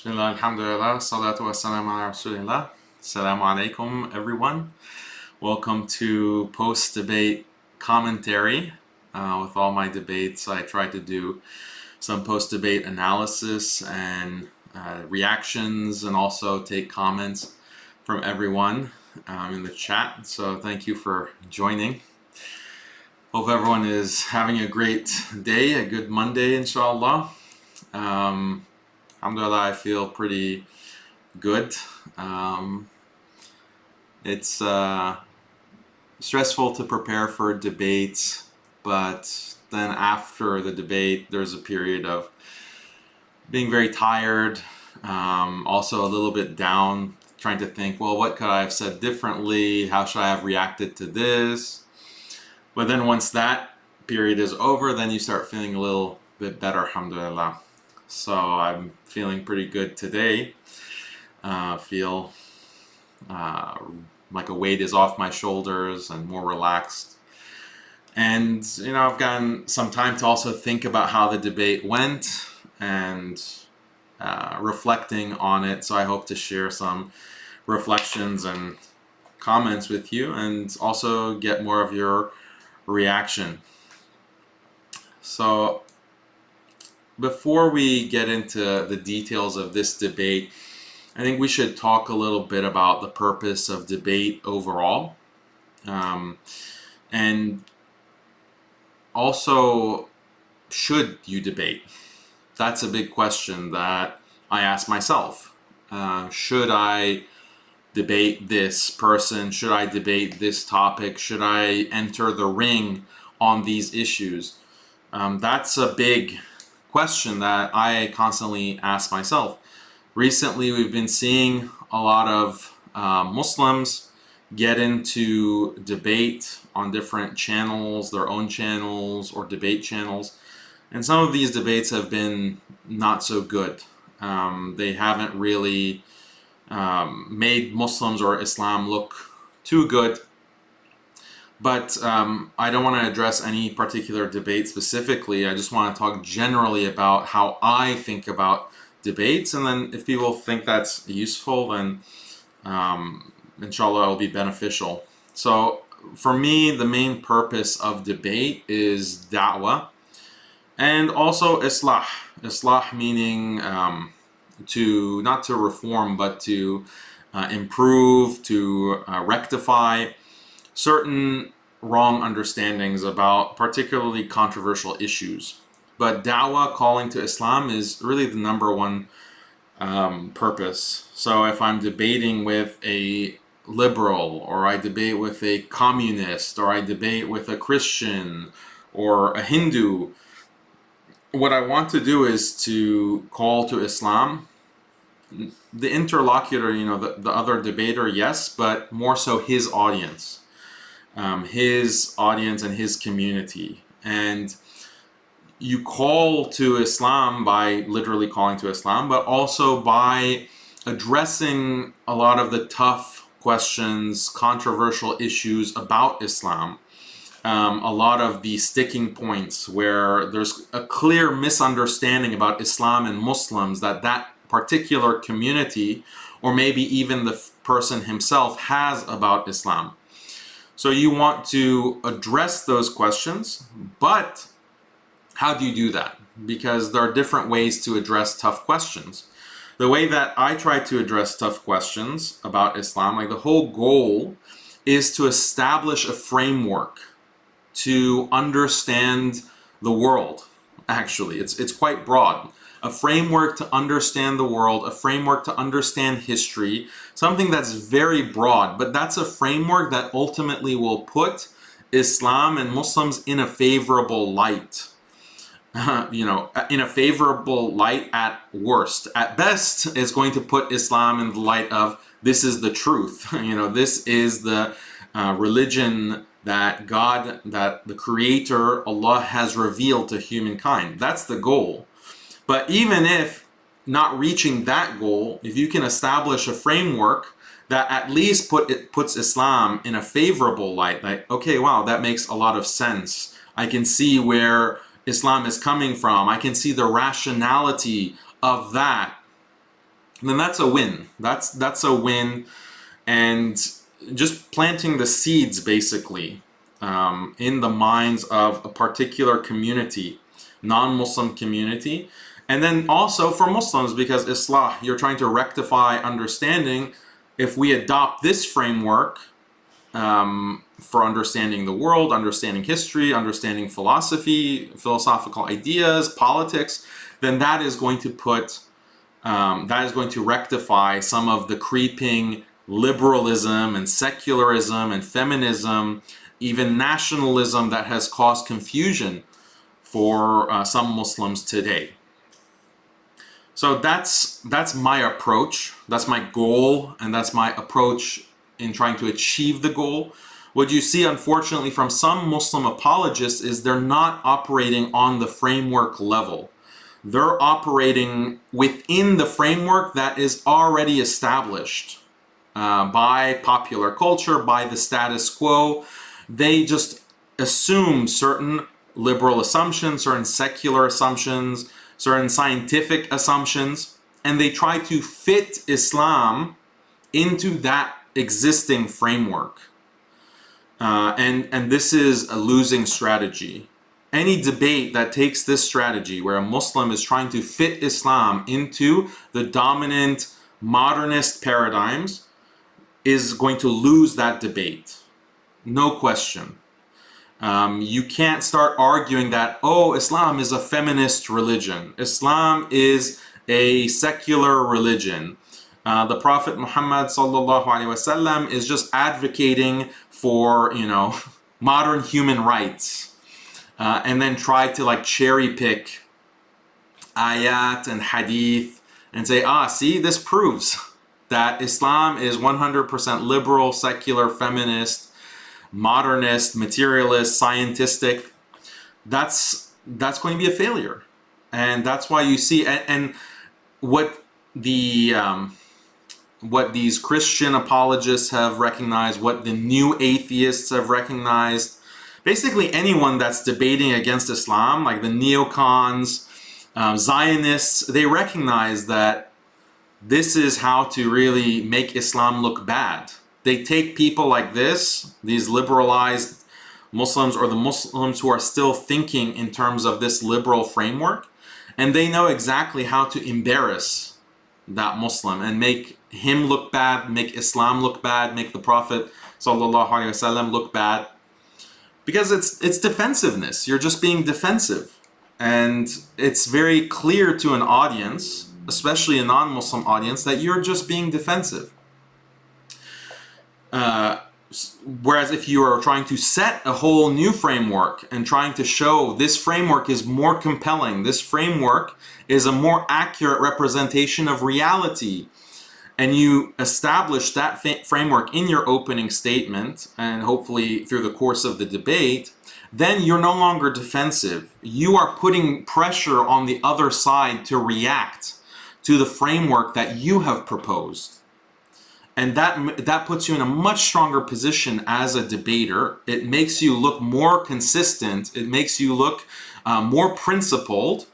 Bismillah, alhamdulillah, salatu wassalamu ala rasulillah. Assalamu alaikum, everyone. Welcome to post-debate commentary. With all my debates, I try to do some post-debate analysis and reactions, and also take comments from everyone in the chat. So thank you for joining. Hope everyone is having a great day, a good Monday, inshallah. Alhamdulillah, I feel pretty good. It's stressful to prepare for debates, but then after the debate, there's a period of being very tired, also a little bit down, trying to think, well, what could I have said differently? How should I have reacted to this? But then once that period is over, then you start feeling a little bit better, alhamdulillah. So I'm feeling pretty good today. Feel like a weight is off my shoulders and more relaxed. And, you know, I've gotten some time to also think about how the debate went and reflecting on it. So I hope to share some reflections and comments with you and also get more of your reaction. So before we get into the details of this debate, I think we should talk a little bit about the purpose of debate overall. And also, should you debate? That's a big question that I ask myself. Should I debate this person? Should I debate this topic? Should I enter the ring on these issues? That's a big question that I constantly ask myself. Recently, we've been seeing a lot of Muslims get into debate on different channels, their own channels or debate channels. And some of these debates have been not so good. They haven't really made Muslims or Islam look too good. But I don't want to address any particular debate specifically. I just want to talk generally about how I think about debates. And then if people think that's useful, then inshallah it will be beneficial. So for me, the main purpose of debate is da'wah and also islah. Islah meaning not to reform, but to improve, to rectify certain wrong understandings about particularly controversial issues. But da'wah, calling to Islam, is really the number one purpose. So if I'm debating with a liberal, or I debate with a communist, or I debate with a Christian or a Hindu, what I want to do is to call to Islam. The interlocutor, you know, the other debater, yes, but more so his audience and his community. And you call to Islam by literally calling to Islam, but also by addressing a lot of the tough questions, controversial issues about Islam. A lot of the sticking points where there's a clear misunderstanding about Islam and Muslims that particular community, or maybe even the person himself, has about Islam. So you want to address those questions, but how do you do that? Because there are different ways to address tough questions. The way that I try to address tough questions about Islam, like the whole goal is to establish a framework to understand the world. Actually, it's quite broad. A framework to understand the world, a framework to understand history, something that's very broad, but that's a framework that ultimately will put Islam and Muslims in a favorable light. In a favorable light at worst. At best, is going to put Islam in the light of, this is the truth. This is the religion that God, that the Creator, Allah, has revealed to humankind. That's the goal. But even if not reaching that goal, if you can establish a framework that at least puts Islam in a favorable light, like, okay, wow, that makes a lot of sense. I can see where Islam is coming from. I can see the rationality of that. then that's a win. That's a win, and just planting the seeds basically in the minds of a particular community, non-Muslim community, and then also for Muslims, because Islah, you're trying to rectify understanding. If we adopt this framework for understanding the world, understanding history, understanding philosophy, philosophical ideas, politics, then that is going to rectify some of the creeping liberalism and secularism and feminism, even nationalism that has caused confusion for some Muslims today. So that's my approach, that's my goal, and that's my approach in trying to achieve the goal. What you see, unfortunately, from some Muslim apologists is they're not operating on the framework level. They're operating within the framework that is already established by popular culture, by the status quo. They just assume certain liberal assumptions, certain secular assumptions, certain scientific assumptions, and they try to fit Islam into that existing framework. And this is a losing strategy. Any debate that takes this strategy, where a Muslim is trying to fit Islam into the dominant modernist paradigms, is going to lose that debate. No question. You can't start arguing that, oh, Islam is a feminist religion. Islam is a secular religion. The Prophet Muhammad sallallahu alaihi wasallam is just advocating for, modern human rights, and then try to like cherry pick ayat and hadith and say, see, this proves that Islam is 100% liberal, secular, feminist, modernist, materialist, scientistic. That's going to be a failure, and that's why you see and what these Christian apologists have recognized, what the new atheists have recognized, basically anyone that's debating against Islam, like the neocons, Zionists, they recognize that this is how to really make Islam look bad. They take people like this, these liberalized Muslims, or the Muslims who are still thinking in terms of this liberal framework, and they know exactly how to embarrass that Muslim and make him look bad, make Islam look bad, make the Prophet sallallahu alaihi wasallam look bad, because it's defensiveness. You're just being defensive, and it's very clear to an audience, especially a non-Muslim audience, that you're just being defensive. Whereas if you are trying to set a whole new framework and trying to show this framework is more compelling, this framework is a more accurate representation of reality, and you establish that framework in your opening statement, and hopefully through the course of the debate, then you're no longer defensive. You are putting pressure on the other side to react to the framework that you have proposed. And that puts you in a much stronger position as a debater. It makes you look more consistent. It makes you look more principled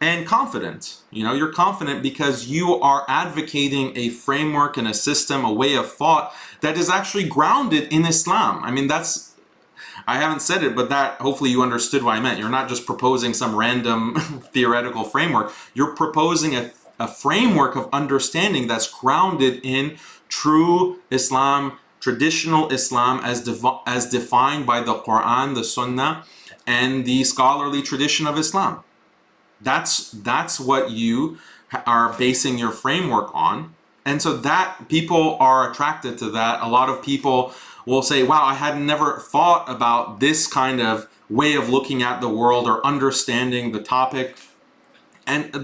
and confident. You're confident because you are advocating a framework and a system, a way of thought that is actually grounded in Islam. I haven't said it, but that hopefully you understood what I meant. You're not just proposing some random theoretical framework. You're proposing a framework of understanding that's grounded in true Islam, traditional Islam as defined by the Quran, the Sunnah, and the scholarly tradition of Islam. That's what you are basing your framework on. And so that people are attracted to that. A lot of people will say, wow, I had never thought about this kind of way of looking at the world or understanding the topic. And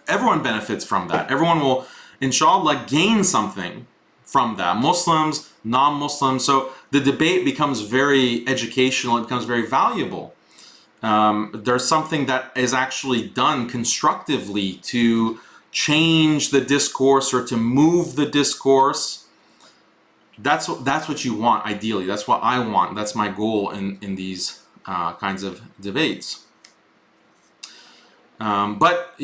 everyone benefits from that. Everyone will, inshallah, gain something from that. Muslims, non-Muslims. So the debate becomes very educational. It becomes very valuable. There's something that is actually done constructively to change the discourse or to move the discourse. That's what you want, ideally. That's what I want. That's my goal in these kinds of debates. But,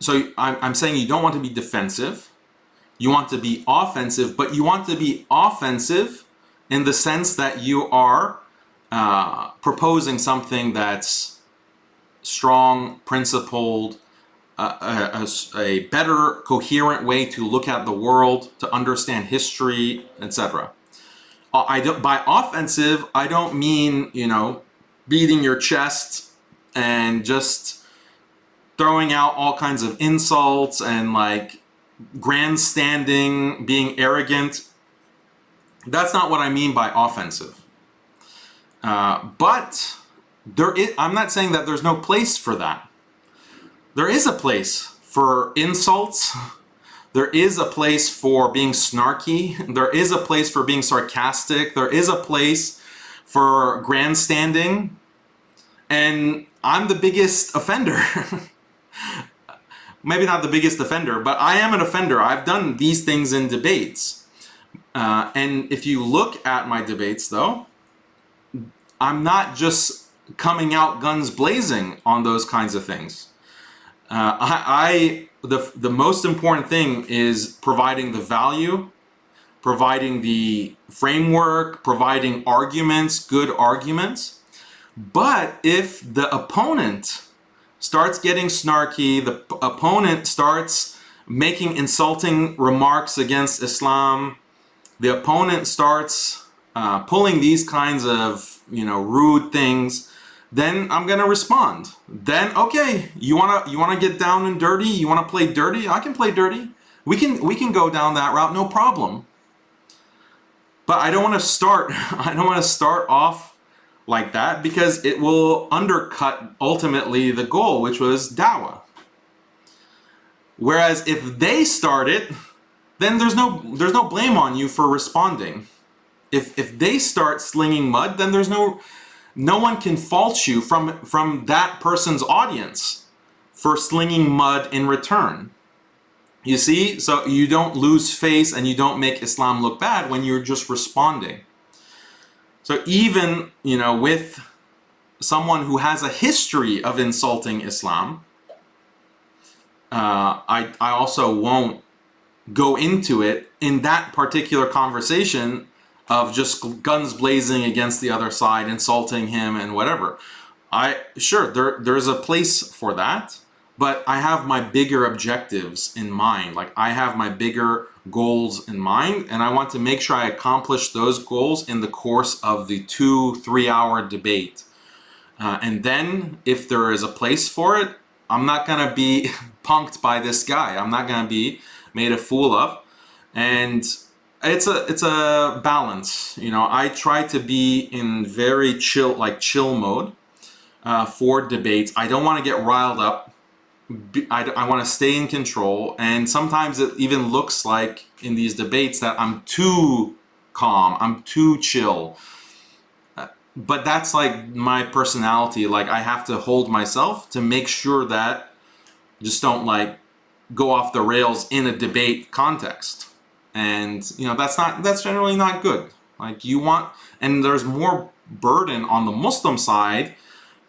So I'm saying you don't want to be defensive. You want to be offensive, but you want to be offensive in the sense that you are proposing something that's strong, principled, a better, coherent way to look at the world, to understand history, etc. By offensive, I don't mean, beating your chest and just throwing out all kinds of insults and like grandstanding, being arrogant. That's not what I mean by offensive. But I'm not saying that there's no place for that. There is a place for insults. There is a place for being snarky. There is a place for being sarcastic. There is a place for grandstanding. And I'm the biggest offender. Maybe not the biggest offender, but I am an offender. I've done these things in debates. And if you look at my debates, though, I'm not just coming out guns blazing on those kinds of things. The most important thing is providing the value, providing the framework, providing arguments, good arguments. But if the opponent starts getting snarky, the opponent starts making insulting remarks against Islam, the opponent starts pulling these kinds of rude things, then I'm gonna respond. Then okay, you wanna get down and dirty? You wanna play dirty? I can play dirty. We can go down that route, no problem. But I don't want to start off like that, because it will undercut ultimately the goal, which was dawah. Whereas if they start it, then there's no blame on you for responding. If they start slinging mud, then there's no one can fault you from that person's audience for slinging mud in return. You see? So you don't lose face and you don't make Islam look bad when you're just responding. So even, with someone who has a history of insulting Islam, I also won't go into it in that particular conversation of just guns blazing against the other side, insulting him and whatever. There's a place for that, but I have my bigger objectives in mind. Like, I have my bigger goals in mind, and I want to make sure I accomplish those goals in the course of the 2-3 hour debate. And then if there is a place for it, I'm not gonna be punked by this guy. I'm not gonna be made a fool of. And it's a balance. I try to be in very chill mode for debates. I don't want to get riled up. I want to stay in control, and sometimes it even looks like in these debates that I'm too calm, I'm too chill. But that's like my personality. Like, I have to hold myself to make sure that I just don't go off the rails in a debate context. And that's generally not good. And there's more burden on the Muslim side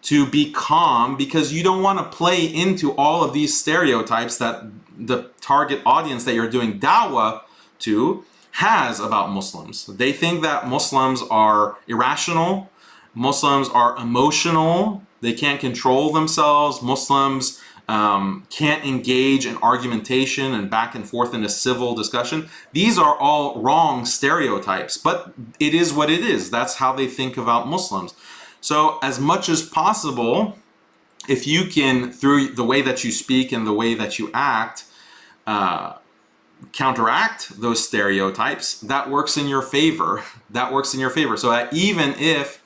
to be calm, because you don't want to play into all of these stereotypes that the target audience that you're doing dawah to has about Muslims. They think that Muslims are irrational, Muslims are emotional, they can't control themselves, Muslims can't engage in argumentation and back and forth in a civil discussion. These are all wrong stereotypes, but it is what it is. That's how they think about Muslims. So as much as possible, if you can, through the way that you speak and the way that you act, counteract those stereotypes, that works in your favor. That works in your favor. So that even if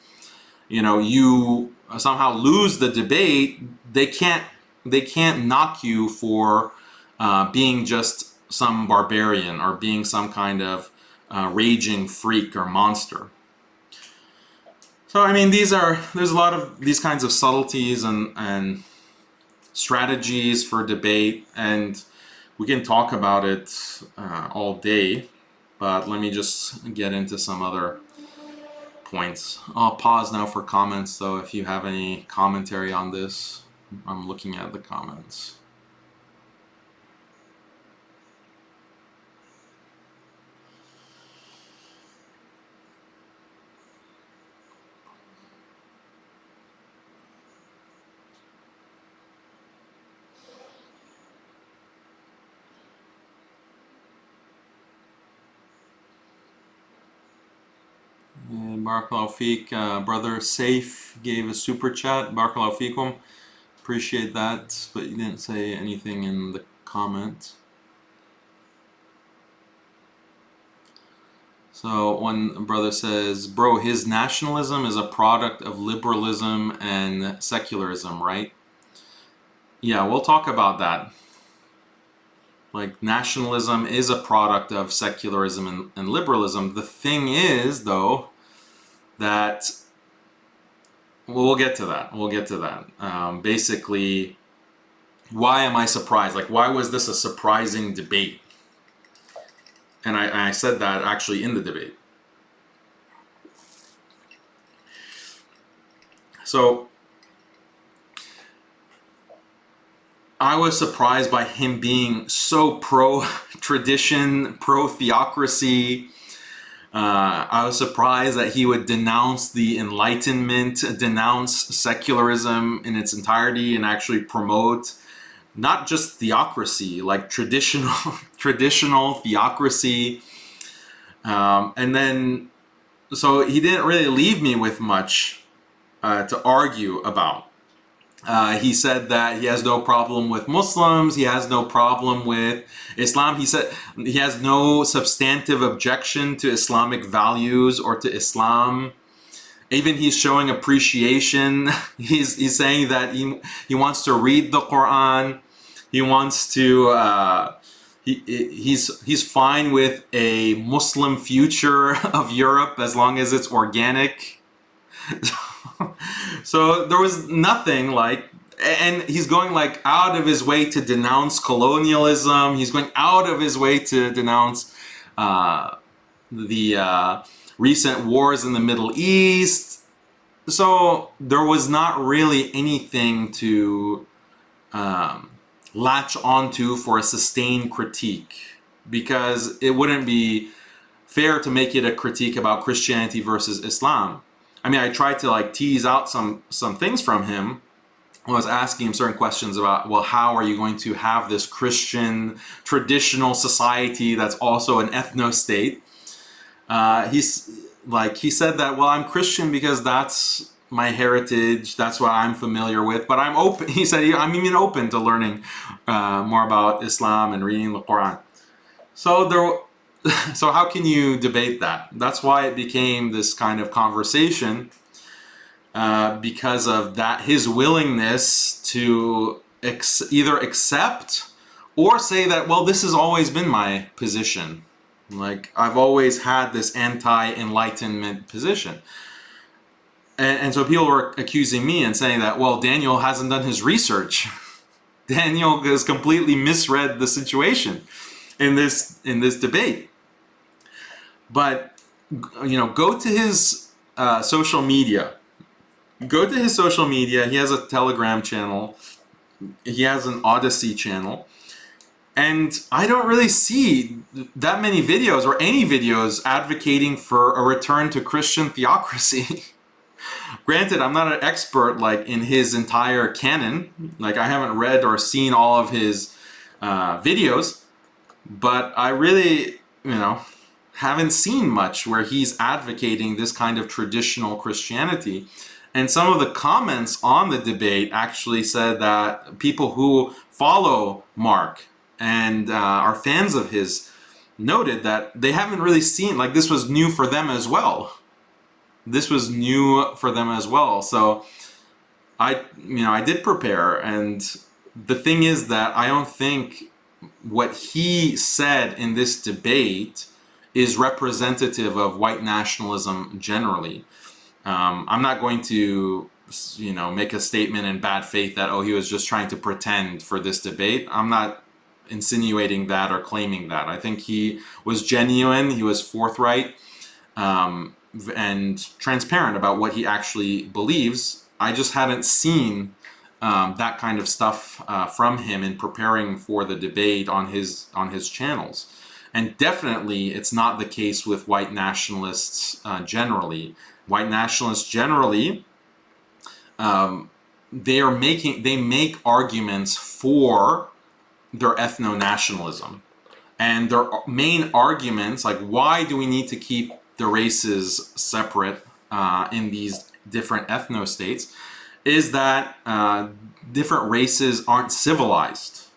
you somehow lose the debate, they can't knock you for being just some barbarian or being some kind of raging freak or monster. So there's a lot of these kinds of subtleties and strategies for debate, and we can talk about it all day, but let me just get into some other points. I'll pause now for comments, so if you have any commentary on this, I'm looking at the comments. Barakallahu Feek. Brother Safe gave a super chat. Barakallahu Feekum. Appreciate that, but you didn't say anything in the comment. So one brother says, bro, his nationalism is a product of liberalism and secularism, right? Yeah, we'll talk about that. Like, nationalism is a product of secularism and liberalism. The thing is, though, that we'll get to that. We'll get to that. Basically, why am I surprised? Like, why was this a surprising debate? And I said that actually in the debate. So I was surprised by him being so pro-tradition, pro-theocracy. I was surprised that he would denounce the Enlightenment, denounce secularism in its entirety, and actually promote not just theocracy, like traditional theocracy. And then, so he didn't really leave me with much to argue about. He said that he has no problem with Muslims, he has no problem with Islam. He said he has no substantive objection to Islamic values or to Islam. Even he's showing appreciation. He's saying that he wants to read the Quran. He wants to, he's fine with a Muslim future of Europe as long as it's organic. So there was nothing like, and he's going like out of his way to denounce colonialism. He's going out of his way to denounce the recent wars in the Middle East. So there was not really anything to latch onto for a sustained critique, because it wouldn't be fair to make it a critique about Christianity versus Islam. I mean, I tried to like tease out some things from him. I was asking him certain questions about, well, how are you going to have this Christian traditional society that's also an ethno-state? He said that, well, I'm Christian because that's my heritage, that's what I'm familiar with, but I'm open. He said, I'm even open to learning more about Islam and reading the Quran. So how can you debate that? That's why it became this kind of conversation, because of that, his willingness to either accept or say that, well, this has always been my position. Like, I've always had this anti-enlightenment position. And so people were accusing me and saying that, well, Daniel hasn't done his research. Daniel has completely misread the situation in this debate. But, you know, go to his social media. Go to his social media. He has a Telegram channel. He has an Odyssey channel. And I don't really see that many videos or any videos advocating for a return to Christian theocracy. Granted, I'm not an expert like in his entire canon. Like, I haven't read or seen all of his videos, but I really, haven't seen much where he's advocating this kind of traditional Christianity. And some of the comments on the debate actually said that people who follow Mark and are fans of his noted that they haven't really seen, like, this was new for them as well. This was new for them as well. So I did prepare, and the thing is that I don't think what he said in this debate is representative of white nationalism generally. I'm not going to, make a statement in bad faith that, oh, he was just trying to pretend for this debate. I'm not insinuating that or claiming that. I think he was genuine, he was forthright, and transparent about what he actually believes. I just hadn't seen that kind of stuff from him in preparing for the debate on his channels. And definitely it's not the case with white nationalists generally. White nationalists generally, they make arguments for their ethno-nationalism. And their main arguments, like, why do we need to keep the races separate? in these different ethno-states is that different races aren't civilized.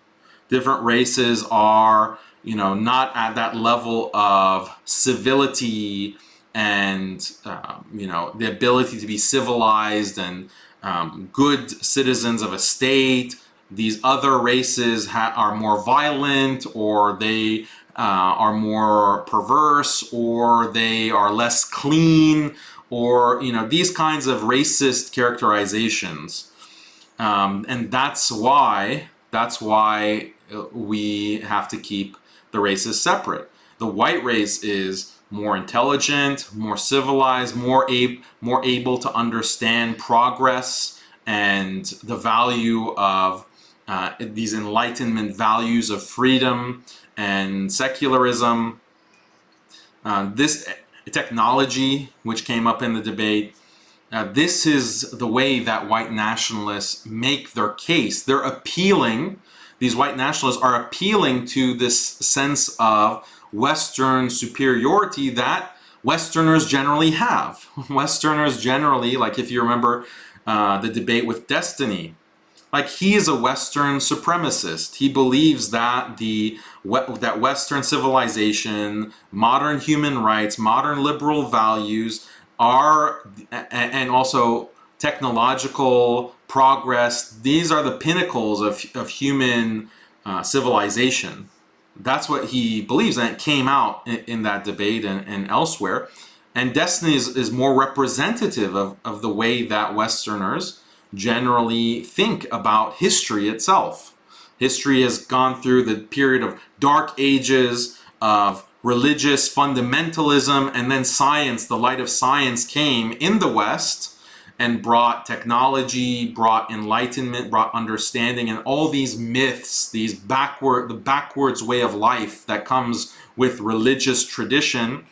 Different races are, not at that level of civility and, the ability to be civilized and good citizens of a state. These other races are more violent, or they are more perverse, or they are less clean, or these kinds of racist characterizations, and that's why we have to keep the races separate. The white race is more intelligent, more civilized, more able to understand progress and the value of these Enlightenment values of freedom and secularism. This technology, which came up in the debate, this is the way that white nationalists make their case. These white nationalists are appealing to this sense of Western superiority that Westerners generally have. Westerners generally, like if you remember the debate with Destiny, like he is a Western supremacist. He believes that that Western civilization, modern human rights, modern liberal values are, and also technological progress, these are the pinnacles of human civilization. That's what he believes, and it came out in that debate and elsewhere. And Destiny is more representative of the way that Westerners generally think about history itself. History has gone through the period of dark ages of religious fundamentalism, and then science, the light of science came in the West and brought technology, brought enlightenment, brought understanding, and all these myths, the backwards way of life that comes with religious tradition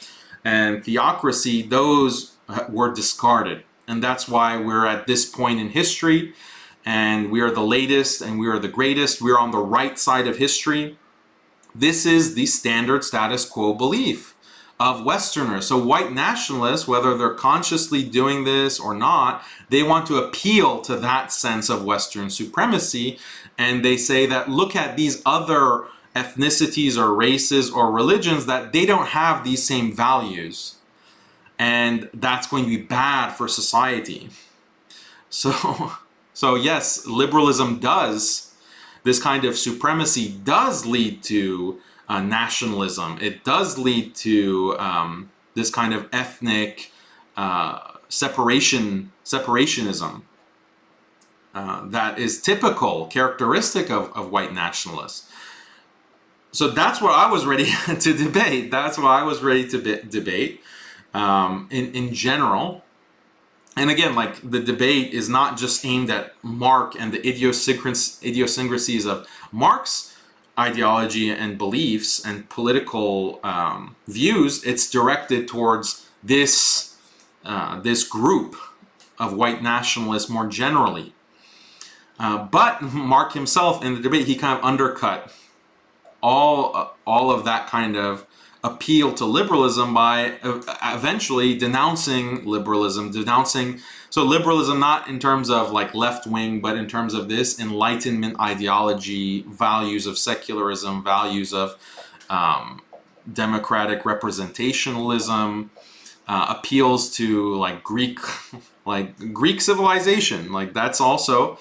and theocracy, those were discarded. And that's why we're at this point in history, and we are the latest and we are the greatest. We're on the right side of history. This is the standard status quo belief of Westerners. So white nationalists, whether they're consciously doing this or not, they want to appeal to that sense of Western supremacy. And they say that look at these other ethnicities or races or religions, that they don't have these same values. And that's going to be bad for society. So yes, liberalism does, this kind of supremacy does lead to nationalism. It does lead to this kind of ethnic separationism that is characteristic of white nationalists. So that's what I was ready to debate. That's what I was ready to debate in general. And again, like, the debate is not just aimed at Marx and the idiosyncrasies of Marx's ideology and beliefs and political views. It's directed towards this group of white nationalists more generally. But Marx himself in the debate, he kind of undercut all of that kind of appeal to liberalism by eventually denouncing liberalism, so liberalism not in terms of like left wing, but in terms of this Enlightenment ideology, values of secularism, values of democratic representationalism, appeals to like Greek civilization. Like, that's also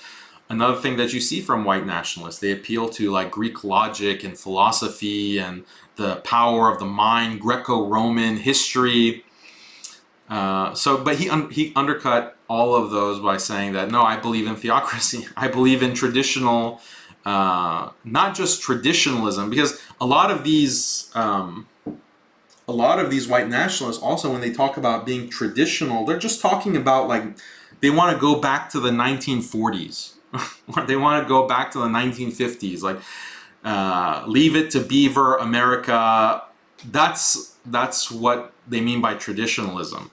another thing that you see from white nationalists. They appeal to like Greek logic and philosophy and the power of the mind, Greco-Roman history. But he undercut all of those by saying that, no, I believe in theocracy. I believe in traditional, not just traditionalism, because a lot of these white nationalists also, when they talk about being traditional, they're just talking about like they want to go back to the 1940s. They want to go back to the 1950s, like leave it to Beaver America. That's what they mean by traditionalism.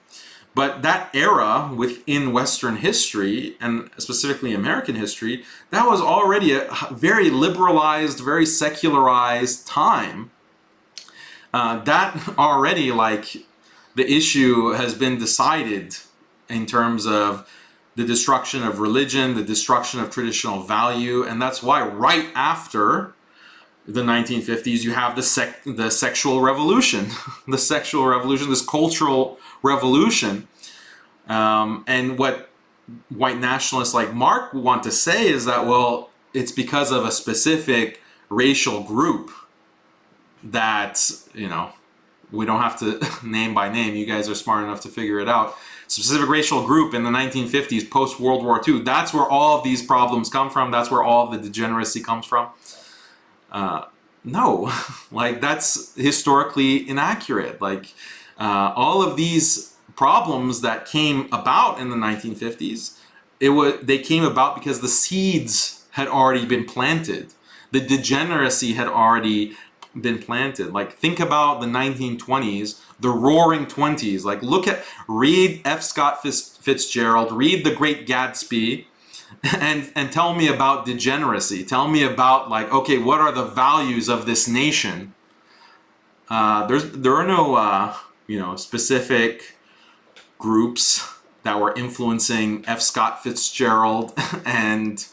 But that era within Western history, and specifically American history, that was already a very liberalized, very secularized time. That already, like, the issue has been decided in terms of the destruction of religion, the destruction of traditional value, and that's why right after the 1950s you have the sexual revolution, the sexual revolution, this cultural revolution, and what white nationalists like Mark want to say is that, well, it's because of a specific racial group that, you know, we don't have to name by name, you guys are smart enough to figure it out, specific racial group in the 1950s, post World War II, that's where all of these problems come from, that's where all of the degeneracy comes from. No, like that's historically inaccurate. Like all of these problems that came about in the 1950s, they came about because the seeds had already been planted. The degeneracy had already been planted. Like think about the 1920s, the Roaring Twenties. Like read F. Scott Fitzgerald, read The Great Gatsby, and tell me about degeneracy. Tell me about, like, okay, what are the values of this nation? There are no you know, specific groups that were influencing F. Scott Fitzgerald and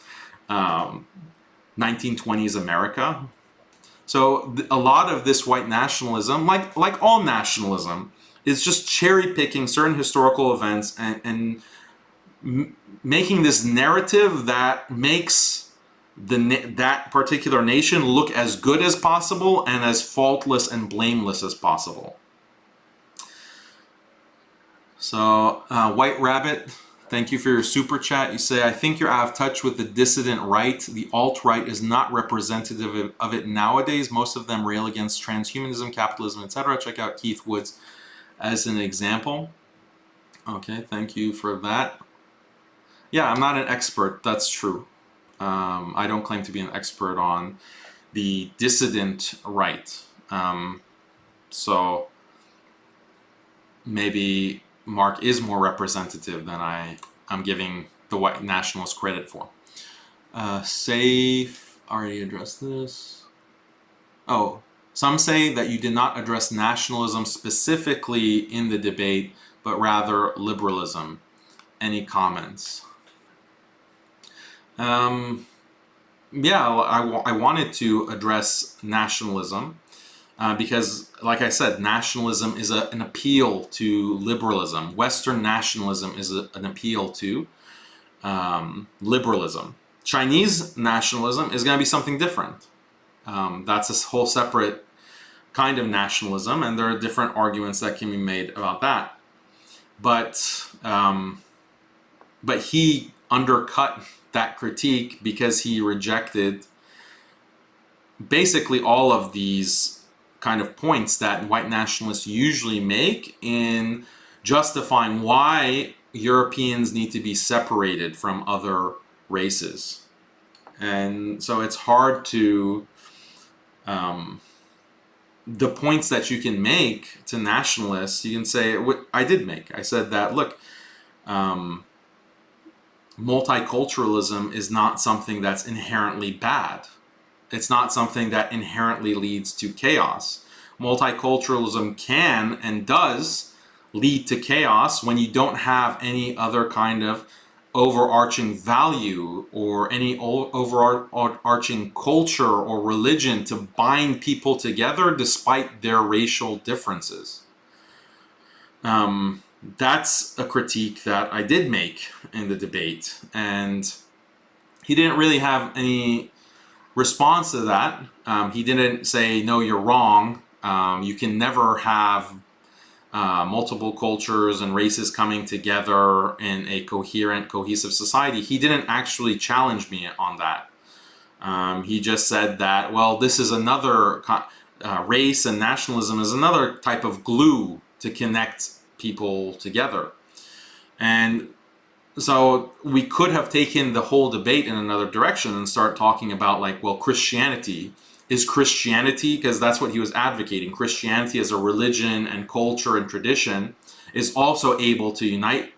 1920s America. So a lot of this white nationalism, like all nationalism, is just cherry picking certain historical events and making this narrative that makes that particular nation look as good as possible and as faultless and blameless as possible. So White Rabbit, thank you for your super chat. You say, I think you're out of touch with the dissident right. The alt-right is not representative of it nowadays. Most of them rail against transhumanism, capitalism, etc. Check out Keith Woods as an example. Okay, thank you for that. Yeah, I'm not an expert, that's true. I don't claim to be an expert on the dissident right. So maybe Mark is more representative than I'm giving the white nationalists credit for. Safe, already addressed this. Oh, some say that you did not address nationalism specifically in the debate, but rather liberalism. Any comments? Yeah, I wanted to address nationalism because, like I said, nationalism is an appeal to liberalism. Western nationalism is an appeal to liberalism. Chinese nationalism is going to be something different. That's a whole separate kind of nationalism, and there are different arguments that can be made about that. But he undercut that critique because he rejected basically all of these kind of points that white nationalists usually make in justifying why Europeans need to be separated from other races. And so it's hard to the points that you can make to nationalists, you can say, I did make. I said that, look, multiculturalism is not something that's inherently bad. It's not something that inherently leads to chaos. Multiculturalism can and does lead to chaos when you don't have any other kind of overarching value or any overarching culture or religion to bind people together despite their racial differences. That's a critique that I did make in the debate, and he didn't really have any response to that. He didn't say, no, you're wrong. You can never have multiple cultures and races coming together in a coherent, cohesive society. He didn't actually challenge me on that. He just said that, well, this is another race, and nationalism is another type of glue to connect people together. And so we could have taken the whole debate in another direction and start talking about, like, well, Christianity, because that's what he was advocating. Christianity as a religion and culture and tradition is also able to unite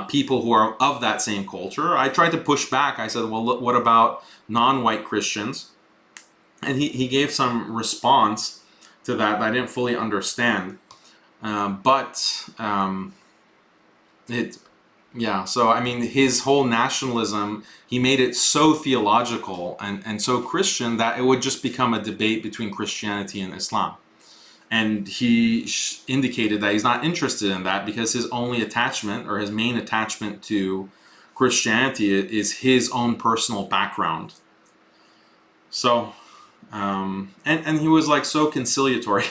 people who are of that same culture. I tried to push back. I said, well, what about non-white Christians? And he gave some response to that I didn't fully understand. But Yeah, so I mean, his whole nationalism, he made it so theological and so Christian that it would just become a debate between Christianity and Islam. And he indicated that he's not interested in that because his only attachment or his main attachment to Christianity is his own personal background. So, and he was like so conciliatory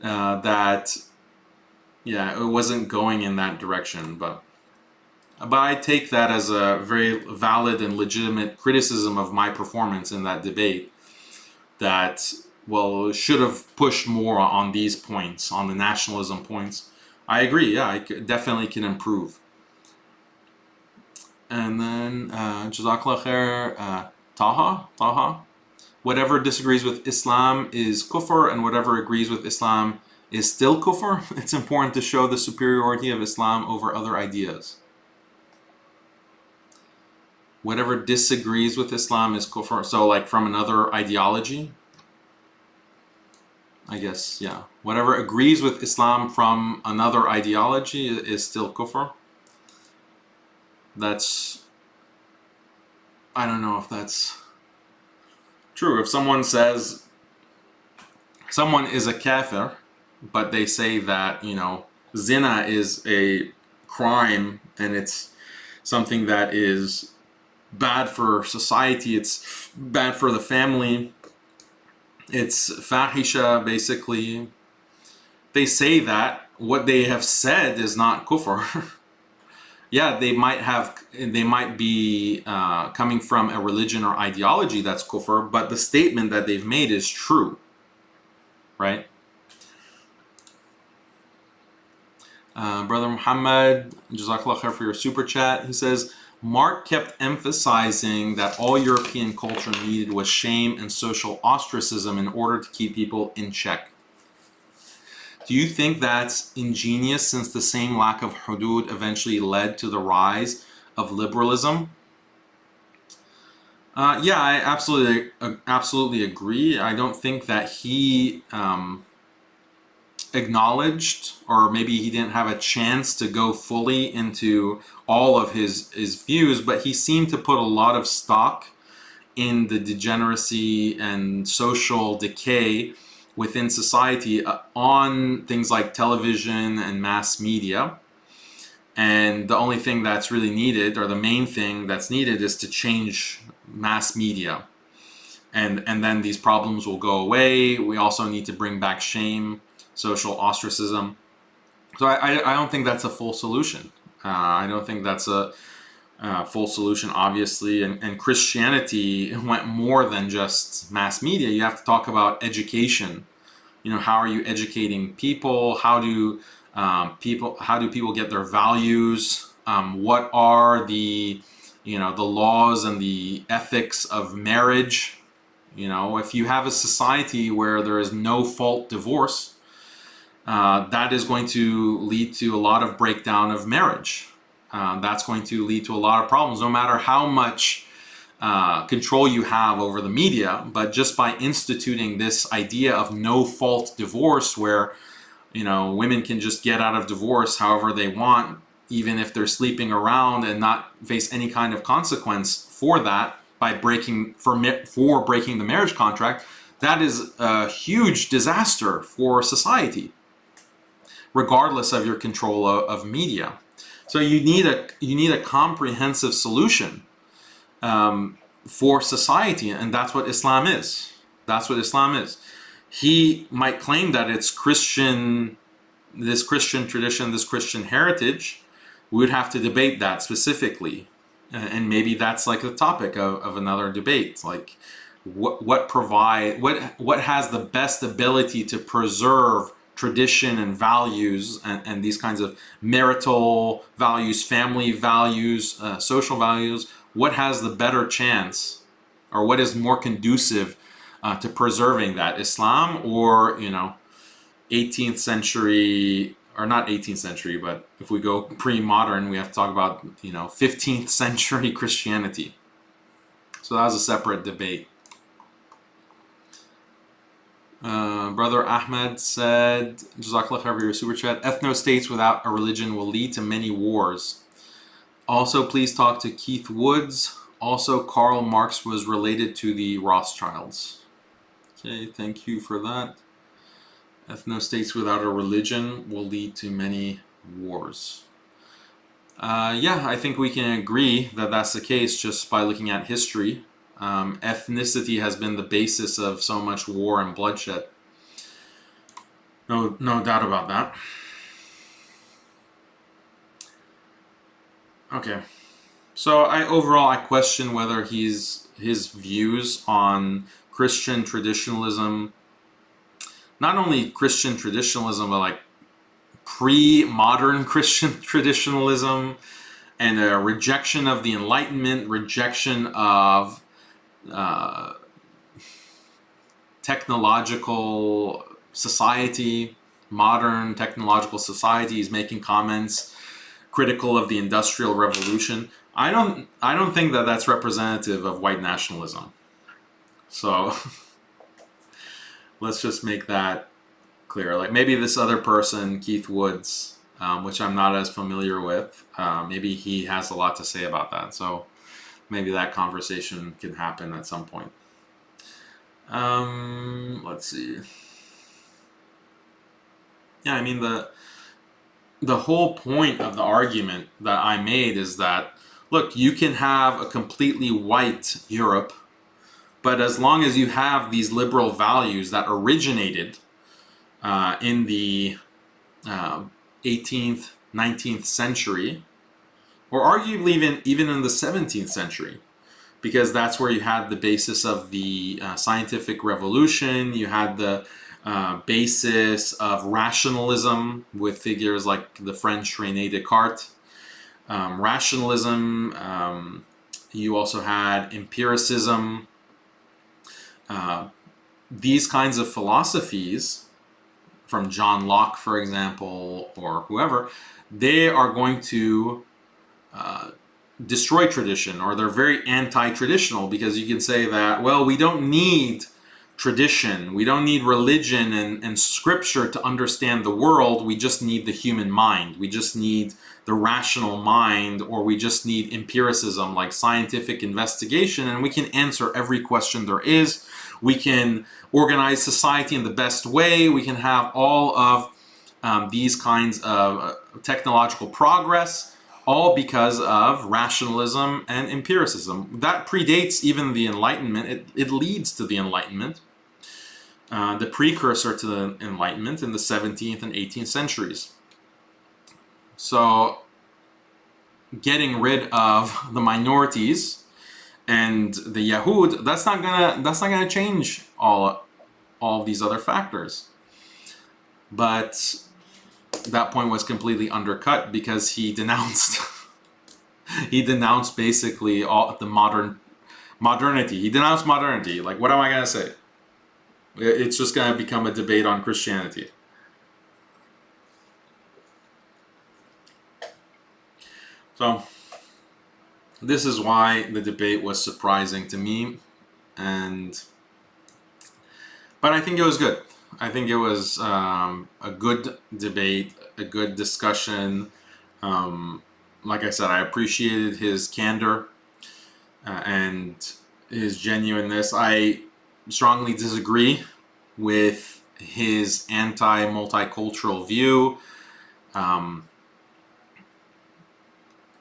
that, yeah, it wasn't going in that direction, but I take that as a very valid and legitimate criticism of my performance in that debate. That, well, should have pushed more on these points, on the nationalism points. I agree. Yeah, I definitely can improve. And then Jazakallah khair, Taha. Whatever disagrees with Islam is kufr, and whatever agrees with Islam is still kufr. It's important to show the superiority of Islam over other ideas. Whatever disagrees with Islam is kufr. So like from another ideology, I guess, yeah. Whatever agrees with Islam from another ideology is still kufr. That's, I don't know if that's true. If someone says someone is a kafir, but they say that, you know, zina is a crime and it's something that is bad for society, it's bad for the family, it's fahisha, basically. They say that what they have said is not kufr. Yeah, they might be coming from a religion or ideology that's kufr, but the statement that they've made is true, right? Brother Muhammad, Jazakallah khair for your super chat. He says, Mark kept emphasizing that all European culture needed was shame and social ostracism in order to keep people in check. Do you think that's ingenious, since the same lack of hudud eventually led to the rise of liberalism? Yeah, I absolutely agree. I don't think that he acknowledged, or maybe he didn't have a chance to go fully into all of his views, but he seemed to put a lot of stock in the degeneracy and social decay within society on things like television and mass media. And the only thing that's really needed, or the main thing that's needed, is to change mass media. And then these problems will go away. We also need to bring back shame, social ostracism. So I don't think that's a full solution. I don't think that's a full solution, obviously. And Christianity went more than just mass media. You have to talk about education. You know, how are you educating people? How do people get their values? What are the laws and the ethics of marriage? You know, if you have a society where there is no fault divorce, that is going to lead to a lot of breakdown of marriage. That's going to lead to a lot of problems, no matter how much control you have over the media. But just by instituting this idea of no fault divorce, where, you know, women can just get out of divorce however they want, even if they're sleeping around, and not face any kind of consequence for that by breaking the marriage contract, that is a huge disaster for society, regardless of your control of media. So you need a comprehensive solution for society, and that's what Islam is. That's what Islam is. He might claim that it's Christian, this Christian tradition, this Christian heritage. We would have to debate that specifically, and maybe that's like the topic of another debate. Like, what has the best ability to preserve tradition and values, and these kinds of marital values, family values, social values. What has the better chance, or what is more conducive to preserving that? Islam, or 18th century, or not 18th century, but if we go pre-modern, we have to talk about 15th century Christianity. So that was a separate debate. Brother Ahmed said, Jazakallah khair for your super chat, ethno-states without a religion will lead to many wars. Also, please talk to Keith Woods. Also, Karl Marx was related to the Rothschilds. Okay, thank you for that. Ethno-states without a religion will lead to many wars. Yeah, I think we can agree that that's the case just by looking at history. Ethnicity has been the basis of so much war and bloodshed. No doubt about that. Okay, so overall I question whether his views on Christian traditionalism, not only Christian traditionalism, but like pre-modern Christian traditionalism, and a rejection of the Enlightenment, rejection of technological society, modern technological society. He's making comments critical of the Industrial Revolution. I don't think that that's representative of white nationalism. So let's just make that clear. Like maybe this other person, Keith Woods, which I'm not as familiar with, maybe he has a lot to say about that. So maybe that conversation can happen at some point. Let's see. Yeah, I mean the whole point of the argument that I made is that, look, you can have a completely white Europe, but as long as you have these liberal values that originated in the 18th, 19th century, or arguably even in the 17th century, because that's where you had the basis of the scientific revolution, you had the basis of rationalism with figures like the French René Descartes. Rationalism, you also had empiricism. These kinds of philosophies, from John Locke, for example, or whoever, they are going to destroy tradition, or they're very anti-traditional, because you can say that, well, we don't need tradition, we don't need religion and scripture to understand the world, we just need the human mind, we just need the rational mind, or we just need empiricism, like scientific investigation, and we can answer every question there is, we can organize society in the best way, we can have all of these kinds of technological progress, all because of rationalism and empiricism. That predates even the Enlightenment. It leads to the Enlightenment, the precursor to the Enlightenment in the 17th and 18th centuries. So getting rid of the minorities and the Yahud, that's not gonna change all of these other factors. But that point was completely undercut because he denounced basically all the modernity. He denounced modernity. Like, what am I gonna say? It's just gonna become a debate on Christianity. So this is why the debate was surprising to me, but I think it was good. I think it was a good debate, a good discussion. Like I said, I appreciated his candor and his genuineness. I strongly disagree with his anti-multicultural view.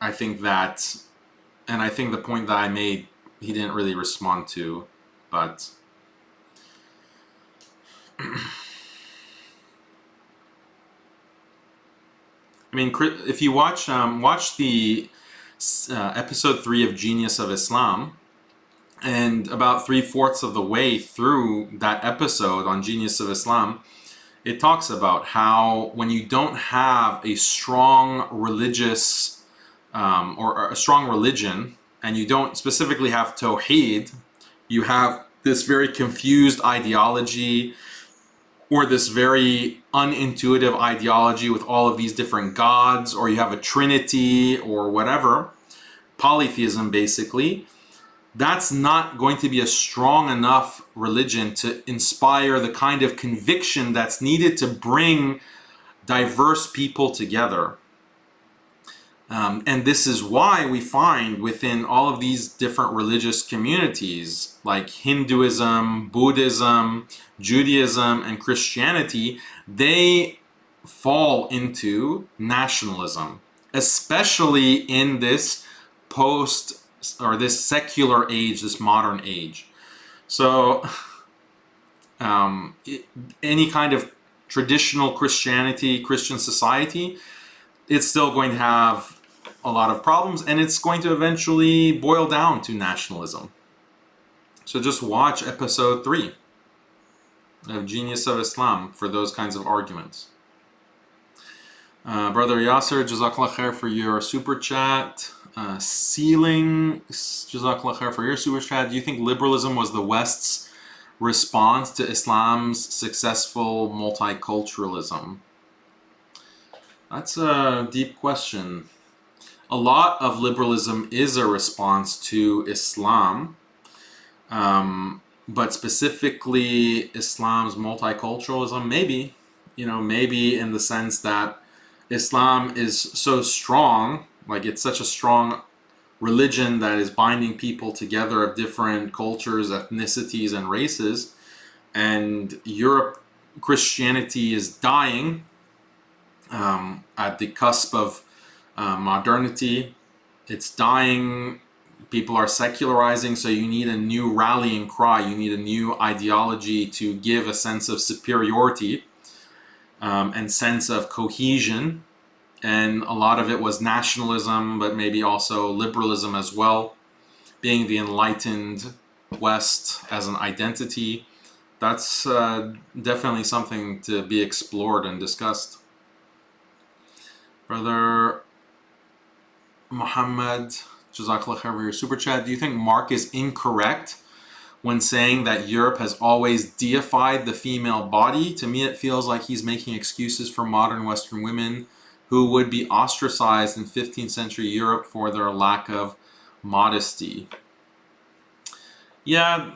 I think that, and I think the point that I made, he didn't really respond to, but I mean, if you watch the episode 3 of Genius of Islam, and about 3/4 of the way through that episode on Genius of Islam, it talks about how when you don't have a strong religious or a strong religion, and you don't specifically have Tawheed, you have this very confused ideology, or this very unintuitive ideology with all of these different gods, or you have a trinity or whatever, polytheism basically, that's not going to be a strong enough religion to inspire the kind of conviction that's needed to bring diverse people together. And this is why we find within all of these different religious communities, like Hinduism, Buddhism, Judaism, and Christianity, they fall into nationalism, especially in this post or this secular age, this modern age. So any kind of traditional Christianity, Christian society, it's still going to have a lot of problems, and it's going to eventually boil down to nationalism. So just watch episode 3 of Genius of Islam for those kinds of arguments. Brother Yasser, Jazakallah khair for your super chat. Sealing, Jazakallah khair for your super chat. Do you think liberalism was the West's response to Islam's successful multiculturalism? That's a deep question. A lot of liberalism is a response to Islam, but specifically Islam's multiculturalism, maybe, maybe in the sense that Islam is so strong, like it's such a strong religion that is binding people together of different cultures, ethnicities, and races, and Europe, Christianity is dying at the cusp of modernity. It's dying. People are secularizing, so you need a new rallying cry. You need a new ideology to give a sense of superiority and sense of cohesion. And a lot of it was nationalism, but maybe also liberalism as well, being the enlightened West as an identity. That's definitely something to be explored and discussed. Brother Muhammad, Jazakallah khair for your super chat. Do you think Mark is incorrect when saying that Europe has always deified the female body? To me, it feels like he's making excuses for modern Western women who would be ostracized in 15th century Europe for their lack of modesty. Yeah,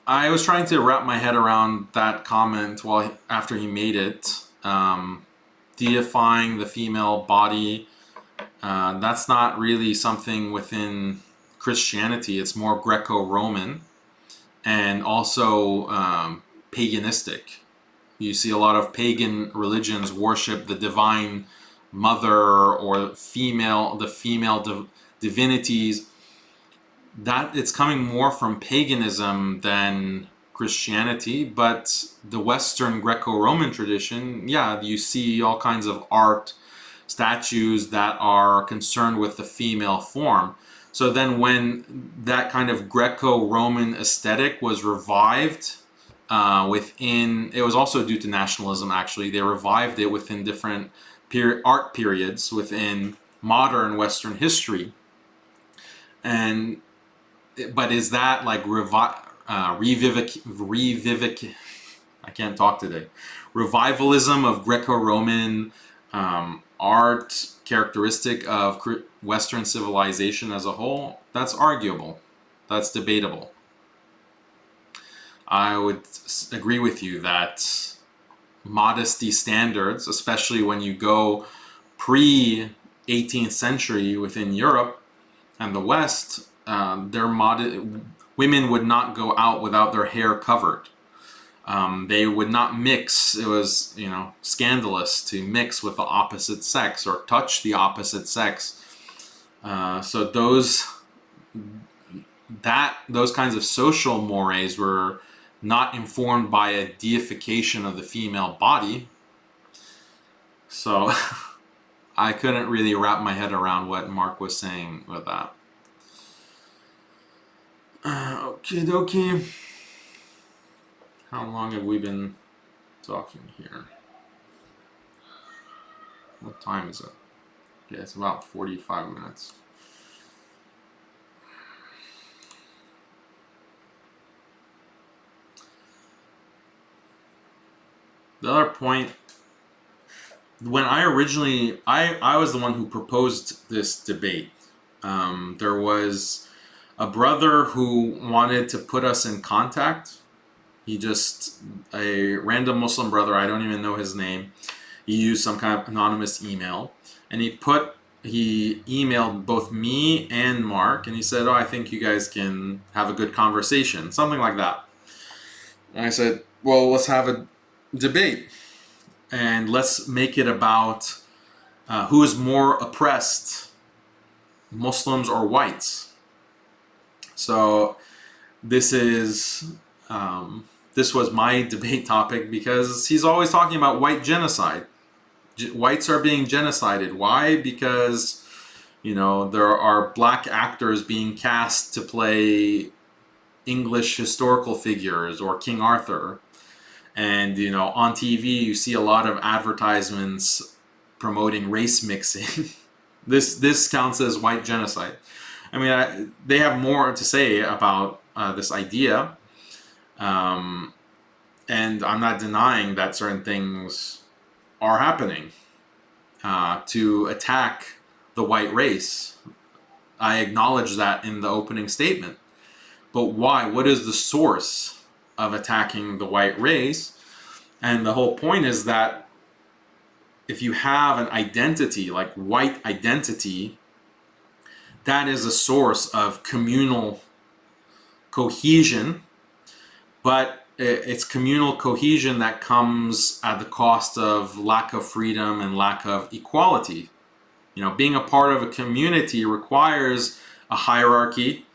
I was trying to wrap my head around that comment after he made it. Deifying the female body, that's not really something within Christianity. It's more Greco-Roman and also paganistic. You see a lot of pagan religions worship the divine mother or the female divinities. That it's coming more from paganism than Christianity, but the Western Greco-Roman tradition, yeah, you see all kinds of art, statues that are concerned with the female form. So then when that kind of Greco-Roman aesthetic was revived within, it was also due to nationalism actually, they revived it within different art periods within modern Western history. But is that like I can't talk today. Revivalism of Greco-Roman art characteristic of Western civilization as a whole? That's arguable. That's debatable. I would agree with you that modesty standards, especially when you go pre-18th century within Europe and the West, women would not go out without their hair covered. They would not mix. It was, scandalous to mix with the opposite sex or touch the opposite sex. So those kinds of social mores were not informed by a deification of the female body. So I couldn't really wrap my head around what Mark was saying with that. Okie dokie. How long have we been talking here? What time is it? Yeah, it's about 45 minutes. The other point, when I originally, I was the one who proposed this debate. There was a brother who wanted to put us in contact. A random Muslim brother, I don't even know his name. He used some kind of anonymous email, and he put he emailed both me and Mark, and he said, "Oh, I think you guys can have a good conversation," something like that. And I said, "Well, let's have a debate, and let's make it about who is more oppressed, Muslims or whites." So this was my debate topic, because he's always talking about white genocide. Whites are being genocided. Why? Because, there are black actors being cast to play English historical figures or King Arthur. And, on TV, you see a lot of advertisements promoting race mixing. This counts as white genocide. I mean, they have more to say about this idea. And I'm not denying that certain things are happening to attack the white race. I acknowledge that in the opening statement. But why? What is the source of attacking the white race? And the whole point is that if you have an identity, like white identity, that is a source of communal cohesion, but it's communal cohesion that comes at the cost of lack of freedom and lack of equality. Being a part of a community requires a hierarchy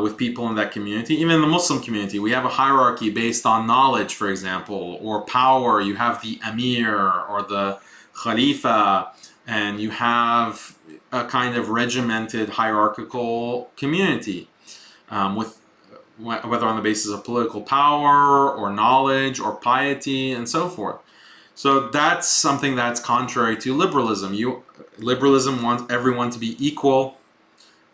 with people in that community. Even in the Muslim community, we have a hierarchy based on knowledge, for example, or power. You have the Amir or the Khalifa, and you have a kind of regimented hierarchical community with whether on the basis of political power or knowledge or piety and so forth. So that's something that's contrary to liberalism. Liberalism wants everyone to be equal.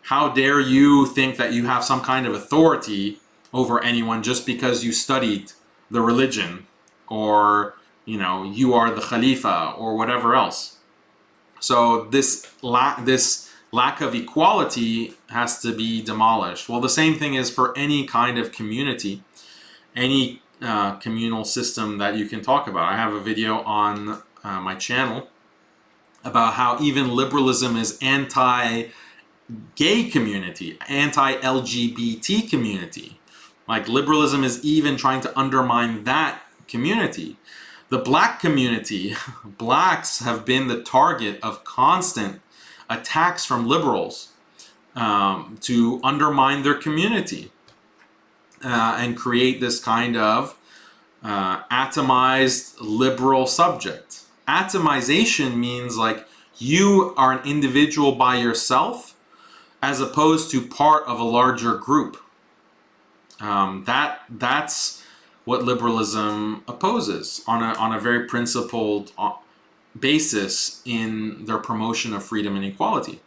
How dare you think that you have some kind of authority over anyone just because you studied the religion, or you are the Khalifa or whatever else. So this lack of equality has to be demolished. Well, the same thing is for any kind of community, any communal system that you can talk about. I have a video on my channel about how even liberalism is anti-gay community, anti-LGBT community. Like, liberalism is even trying to undermine that community. The black community, blacks have been the target of constant attacks from liberals to undermine their community and create this kind of atomized liberal subject. Atomization means like you are an individual by yourself as opposed to part of a larger group. That's what liberalism opposes on a very principled basis in their promotion of freedom and equality.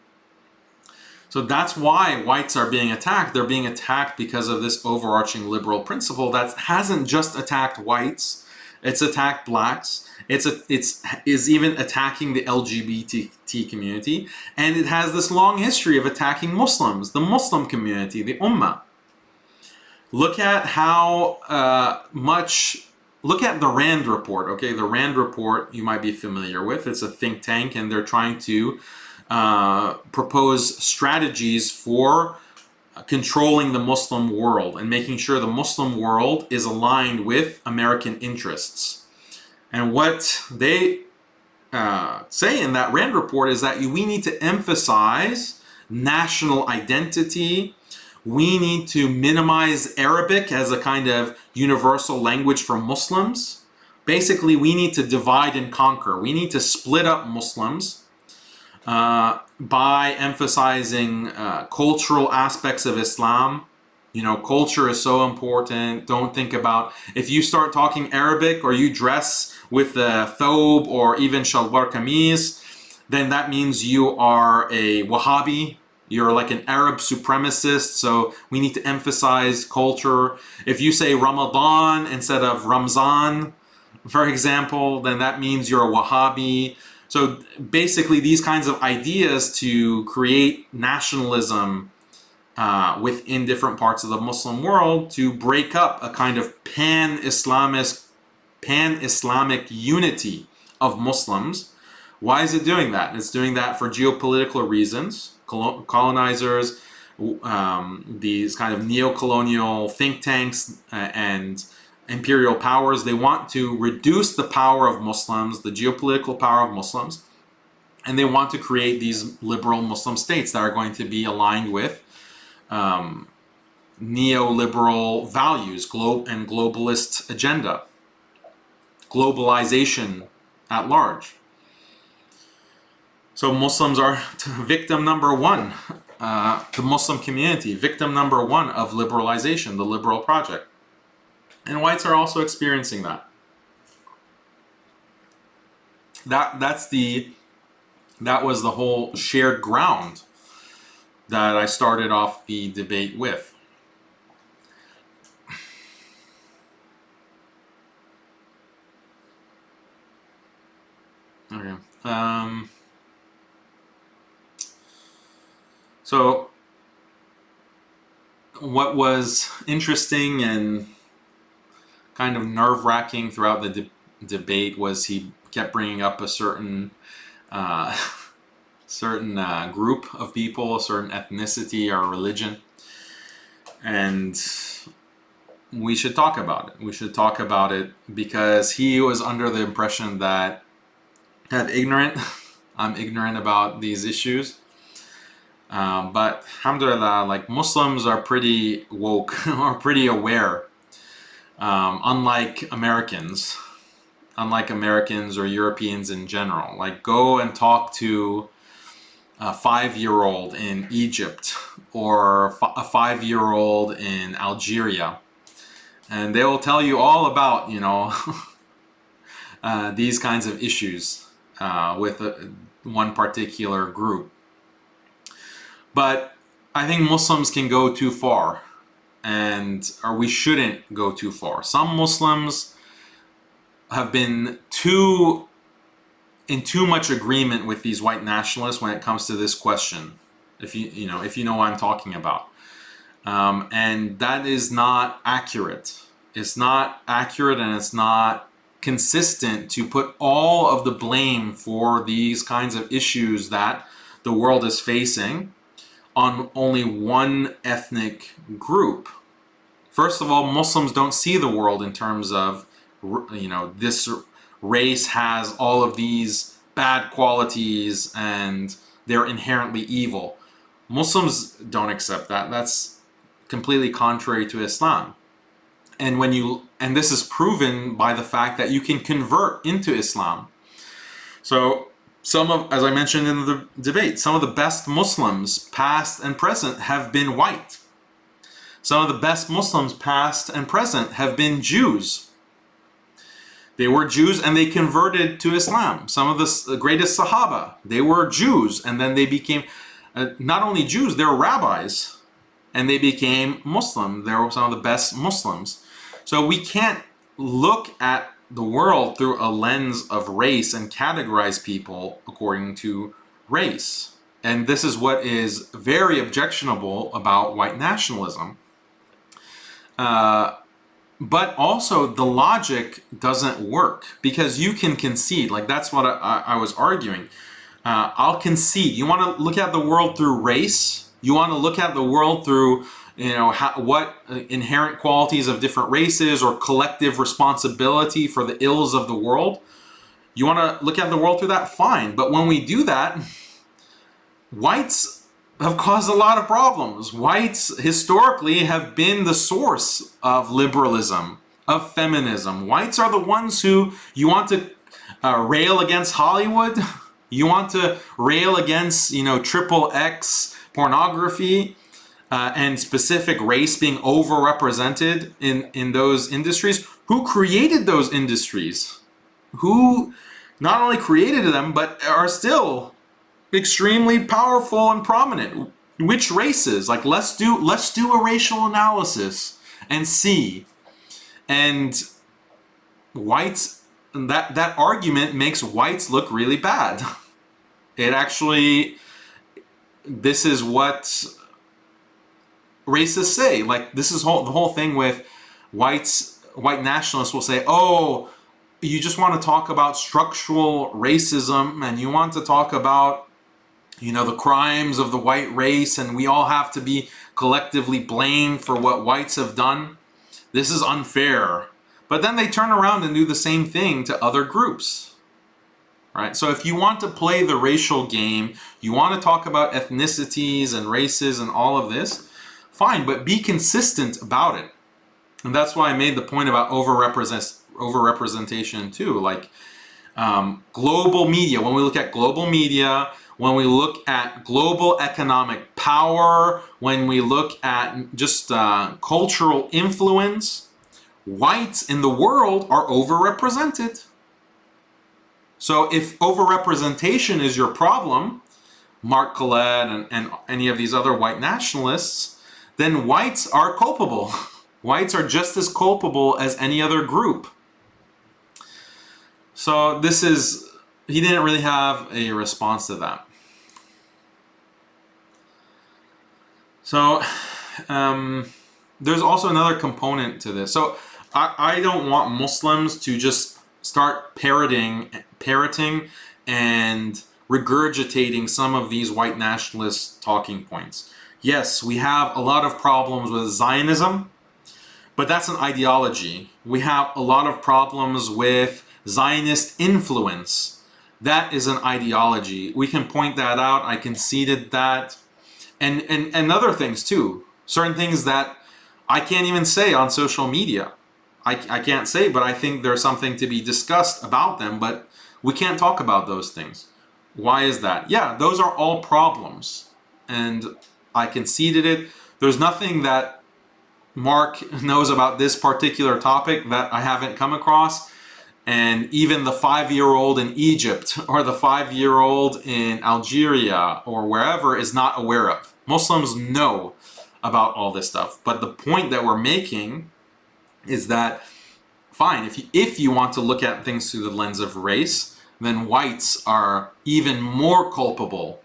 So that's why whites are being attacked. They're being attacked because of this overarching liberal principle that hasn't just attacked whites, it's attacked blacks, is even attacking the LGBT community, and it has this long history of attacking Muslims, the Muslim community, the Ummah. Look at how look at the RAND report, okay? The RAND report you might be familiar with. It's a think tank, and they're trying to propose strategies for controlling the Muslim world and making sure the Muslim world is aligned with American interests. And what they say in that RAND report is that we need to emphasize national identity. We need to minimize Arabic as a kind of universal language for Muslims. Basically, we need to divide and conquer. We need to split up Muslims by emphasizing cultural aspects of Islam. Culture is so important. Don't think about, if you start talking Arabic or you dress with the thobe or even shalwar kameez, then that means you are a Wahhabi. You're like an Arab supremacist, so we need to emphasize culture. If you say Ramadan instead of Ramzan, for example, then that means you're a Wahhabi. So basically these kinds of ideas to create nationalism within different parts of the Muslim world to break up a kind of pan-Islamic unity of Muslims Why is it doing that? It's doing that for geopolitical reasons. Colonizers, these kind of neo-colonial think tanks and imperial powers, they want to reduce the power of Muslims, the geopolitical power of Muslims, and they want to create these liberal Muslim states that are going to be aligned with neoliberal values, and globalist agenda, globalization at large. So Muslims are victim number one, the Muslim community, victim number one of liberalization, the liberal project. And whites are also experiencing that. That was the whole shared ground that I started off the debate with. Okay. So what was interesting and kind of nerve-wracking throughout the debate was he kept bringing up a certain group of people, a certain ethnicity or religion, and we should talk about it. We should talk about it because he was under the impression that I'm ignorant about these issues. But alhamdulillah, like Muslims are pretty woke, are pretty aware, unlike Americans or Europeans in general. Like, go and talk to a 5-year-old in Egypt or a 5-year-old in Algeria, and they will tell you all about, these kinds of issues with one particular group. But I think Muslims can go too far, or we shouldn't go too far. Some Muslims have been in too much agreement with these white nationalists when it comes to this question, if you know what I'm talking about. And that is not accurate. It's not accurate, and it's not consistent to put all of the blame for these kinds of issues that the world is facing on only one ethnic group. First of all, Muslims don't see the world in terms of, this race has all of these bad qualities and they're inherently evil. Muslims don't accept that. That's completely contrary to Islam. And this is proven by the fact that you can convert into Islam. So as I mentioned in the debate, some of the best Muslims, past and present, have been white. Some of the best Muslims, past and present, have been Jews. They were Jews and they converted to Islam. Some of the greatest Sahaba, they were Jews, and then they became not only Jews, they were rabbis, and they became Muslim. They were some of the best Muslims. So we can't look at the world through a lens of race and categorize people according to race. And this is what is very objectionable about white nationalism. But also the logic doesn't work, because you can concede, like that's what I was arguing. I'll concede. You want to look at the world through race? You want to look at the world through what inherent qualities of different races or collective responsibility for the ills of the world. You want to look at the world through that? Fine. But when we do that, whites have caused a lot of problems. Whites historically have been the source of liberalism, of feminism. Whites are the ones who you want to rail against Hollywood. You want to rail against, XXX pornography. And specific race being overrepresented in those industries. Who created those industries? Who not only created them, but are still extremely powerful and prominent? Which races? Like, let's do a racial analysis and see. And whites, that argument makes whites look really bad. It actually, this is what racists say. Like, this is the whole thing with white nationalists will say, oh, you just want to talk about structural racism, and you want to talk about, you know, the crimes of the white race, and we all have to be collectively blamed for what whites have done, this is unfair. But then they turn around and do the same thing to other groups. Right? So if you want to play the racial game, you want to talk about ethnicities and races and all of this, fine, but be consistent about it. And that's why I made the point about overrepresentation too. Like global media, when we look at global media, when we look at global economic power, when we look at just cultural influence, whites in the world are overrepresented. So if overrepresentation is your problem, Mark Collette and any of these other white nationalists, then whites are culpable. Whites are just as culpable as any other group. So this is, he didn't really have a response to that. So there's also another component to this. So I don't want Muslims to just start parroting and regurgitating some of these white nationalist talking points. Yes, we have a lot of problems with Zionism, but that's an ideology. We have a lot of problems with Zionist influence. That is an ideology. We can point that out. I conceded that. And other things too. Certain things that I can't even say on social media. I can't say, but I think there's something to be discussed about them, but we can't talk about those things. Why is that? Yeah, those are all problems. And I conceded it. There's nothing that Mark knows about this particular topic that I haven't come across. And even the 5-year-old in Egypt or the 5-year-old in Algeria or wherever is not aware of. Muslims know about all this stuff. But the point that we're making is that, fine, if you want to look at things through the lens of race, then whites are even more culpable.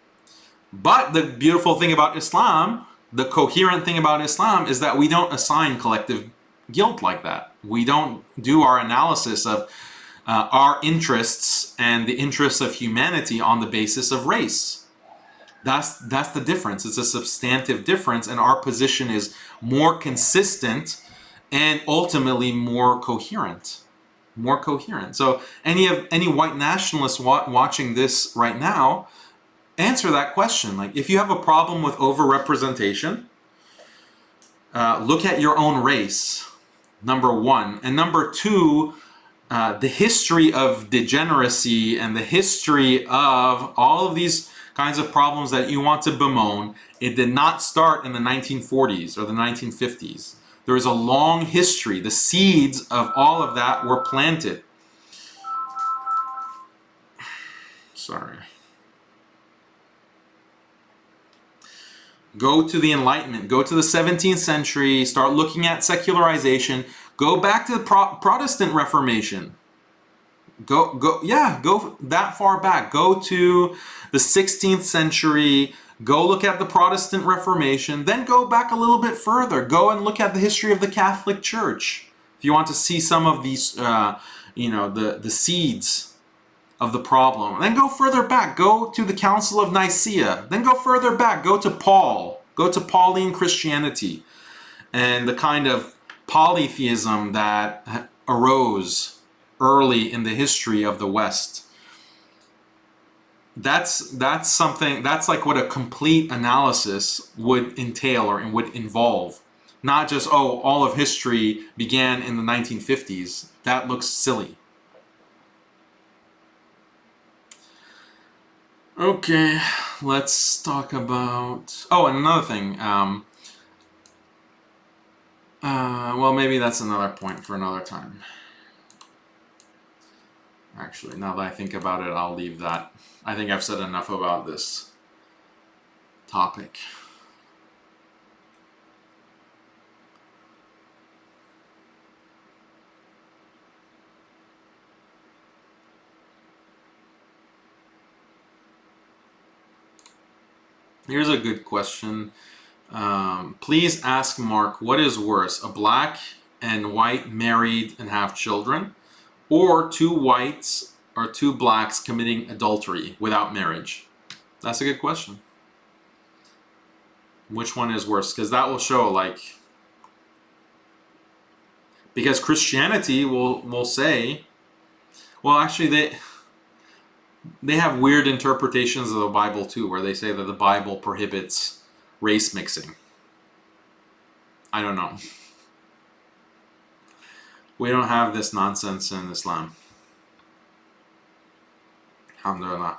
But the beautiful thing about Islam, the coherent thing about Islam, is that we don't assign collective guilt like that. We don't do our analysis of our interests and the interests of humanity on the basis of race. That's the difference. It's a substantive difference, and our position is more consistent and ultimately more coherent. More coherent. So any white nationalists watching this right now, answer that question. Like, if you have a problem with overrepresentation, look at your own race, number one. And number two, the history of degeneracy and the history of all of these kinds of problems that you want to bemoan, it did not start in the 1940s or the 1950s. There is a long history. The seeds of all of that were planted. Sorry. Go to the Enlightenment. Go to the 17th century. Start looking at secularization. Go back to the Protestant Reformation. Go that far back. Go to the 16th century. Go look at the Protestant Reformation, then go back a little bit further. Go and look at the history of the Catholic Church. If you want to see some of these, the seeds of the problem. Then go further back. Go to the Council of Nicaea. Then go further back. Go to Paul. Go to Pauline Christianity and the kind of polytheism that arose early in the history of the West. That's something, that's like what a complete analysis would entail or would involve. Not just, all of history began in the 1950s. That looks silly. Okay, let's talk about, and another thing. Well, maybe that's another point for another time. Actually, now that I think about it, I'll leave that. I think I've said enough about this topic. Here's a good question. Please ask Mark, what is worse, a black and white married and have children, or two whites or two blacks committing adultery without marriage? That's a good question. Which one is worse? Because that will show, like, because Christianity will say, well, actually they have weird interpretations of the Bible too, where they say that the Bible prohibits race mixing. I don't know. We don't have this nonsense in Islam. Alhamdulillah.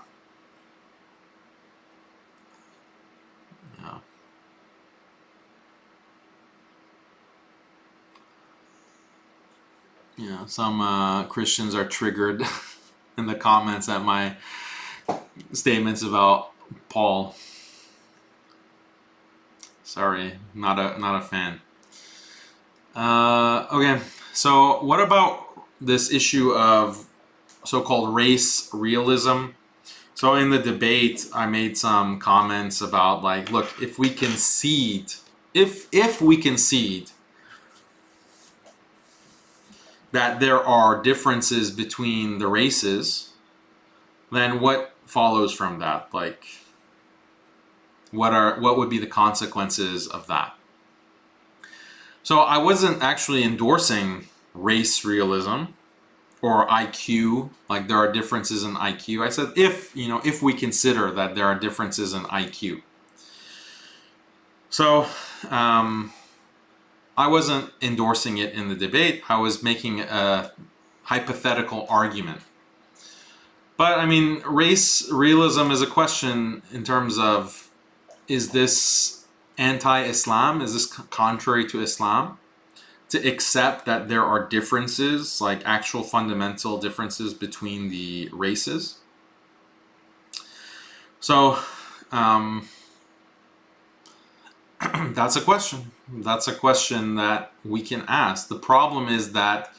Yeah. Yeah, some Christians are triggered in the comments at my statements about Paul. Sorry, not a fan. Okay, so what about this issue of so-called race realism? So in the debate, I made some comments about, like, look, if we concede, if we concede that there are differences between the races, then what follows from that? Like, what would be the consequences of that? So I wasn't actually endorsing race realism or IQ, like there are differences in IQ. I said if we consider that there are differences in IQ. So I wasn't endorsing it in the debate. I was making a hypothetical argument. But I mean, race realism is a question in terms of, is this anti-Islam? Is this contrary to Islam? To accept that there are differences, like actual fundamental differences between the races. So that's a question. That's a question that we can ask. The problem is that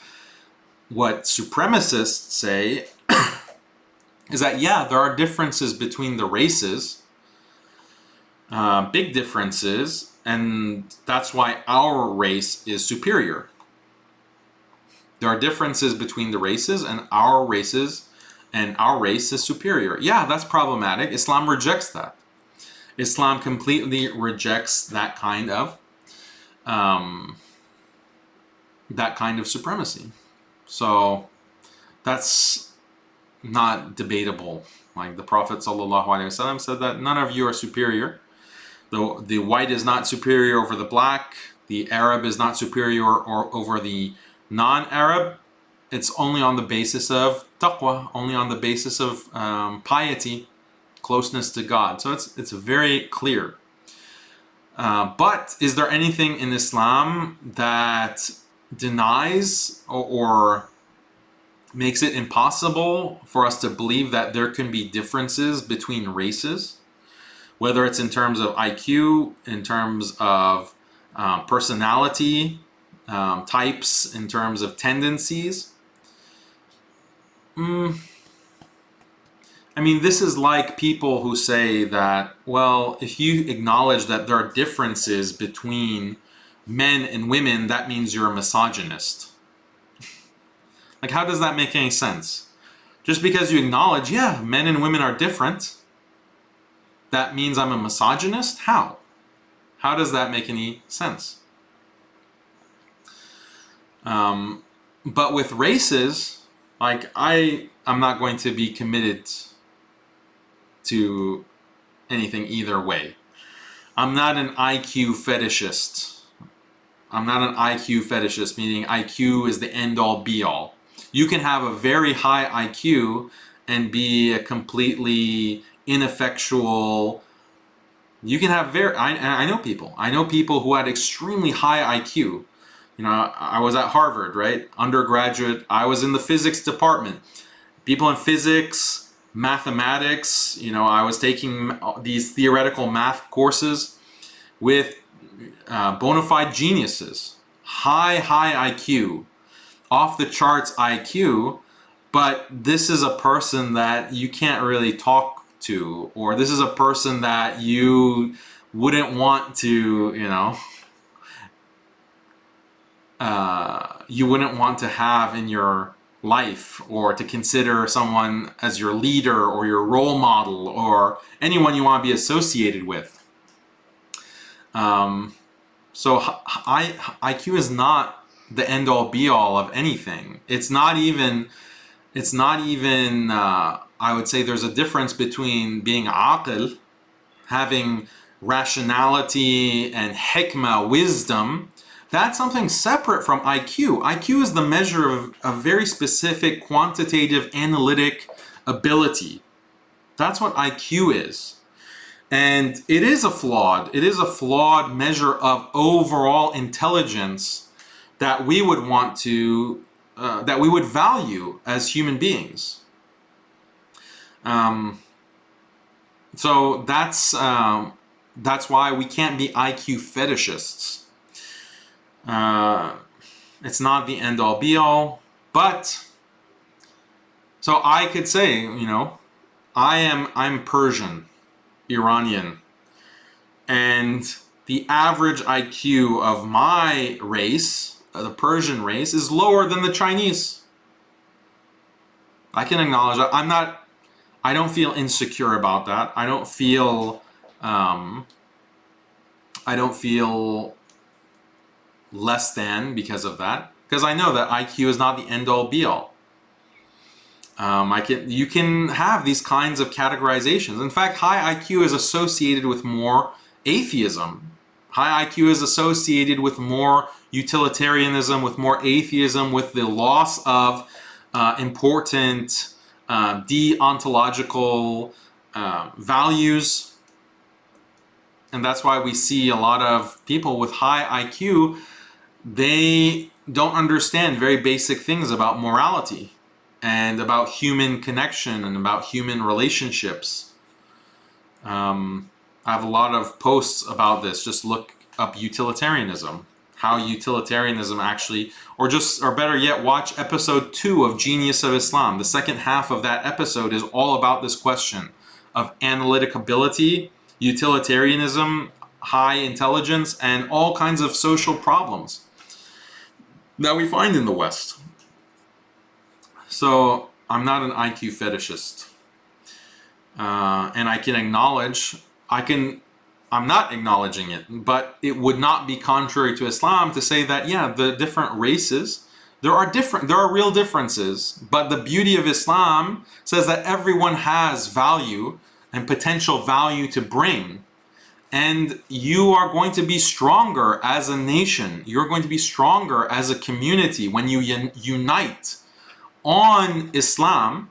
what supremacists say is that, yeah, there are differences between the races, big differences, and that's why our race is superior. There are differences between the races, and our race is superior. Yeah, that's problematic. Islam rejects that. Islam completely rejects that kind of supremacy. So that's not debatable. Like the Prophet ﷺ said that none of you are superior. The white is not superior over the black. The Arab is not superior or over the non-Arab. It's only on the basis of taqwa, only on the basis of piety, closeness to God. So it's very clear. But is there anything in Islam that denies or makes it impossible for us to believe that there can be differences between races? Whether it's in terms of IQ, in terms of personality types, in terms of tendencies. I mean, this is like people who say that, well, if you acknowledge that there are differences between men and women, that means you're a misogynist. Like, how does that make any sense? Just because you acknowledge, yeah, men and women are different, that means I'm a misogynist? How? How does that make any sense? But with races, like I'm not going to be committed to anything either way. I'm not an IQ fetishist. I'm not an IQ fetishist, meaning IQ is the end-all be-all. You can have a very high IQ and be a completely ineffectual. You can have I know people who had extremely high IQ. You know, I was at Harvard, right? Undergraduate, I was in the physics department. People in physics, mathematics, you know, I was taking these theoretical math courses with bona fide geniuses. High IQ, off the charts IQ, but this is a person that you can't really talk to, or this is a person that you wouldn't want to, you know, you wouldn't want to have in your life, or to consider someone as your leader or your role model or anyone you want to be associated with. So IQ is not the end-all be-all of anything. It's not even I would say there's a difference between being aql, having rationality, and hikmah, wisdom. That's something separate from IQ. IQ is the measure of a very specific quantitative analytic ability. That's what IQ is. And it is a flawed measure of overall intelligence that we would want to, that we would value as human beings. So that's why we can't be IQ fetishists. It's not the end-all be-all, but so I could say, you know, I'm Persian, Iranian, and the average IQ of my race, the Persian race, is lower than the Chinese. I can acknowledge that. I don't feel insecure about that. I don't feel less than because of that, because I know that IQ is not the end-all be-all. You can have these kinds of categorizations. In fact, high IQ is associated with more atheism. High IQ is associated with more utilitarianism, with more atheism, with the loss of important deontological values. And that's why we see a lot of people with high IQ, they don't understand very basic things about morality and about human connection and about human relationships. I have a lot of posts about this. Just look up utilitarianism, how utilitarianism actually, or better yet, watch episode 2 of Genius of Islam. The second half of that episode is all about this question of analytic ability, utilitarianism, high intelligence, and all kinds of social problems that we find in the West. So I'm not an IQ fetishist. And I can acknowledge, I'm not acknowledging it, but it would not be contrary to Islam to say that, yeah, the different races, there are real differences, but the beauty of Islam says that everyone has value and potential value to bring. And you are going to be stronger as a nation. You're going to be stronger as a community when you unite on Islam.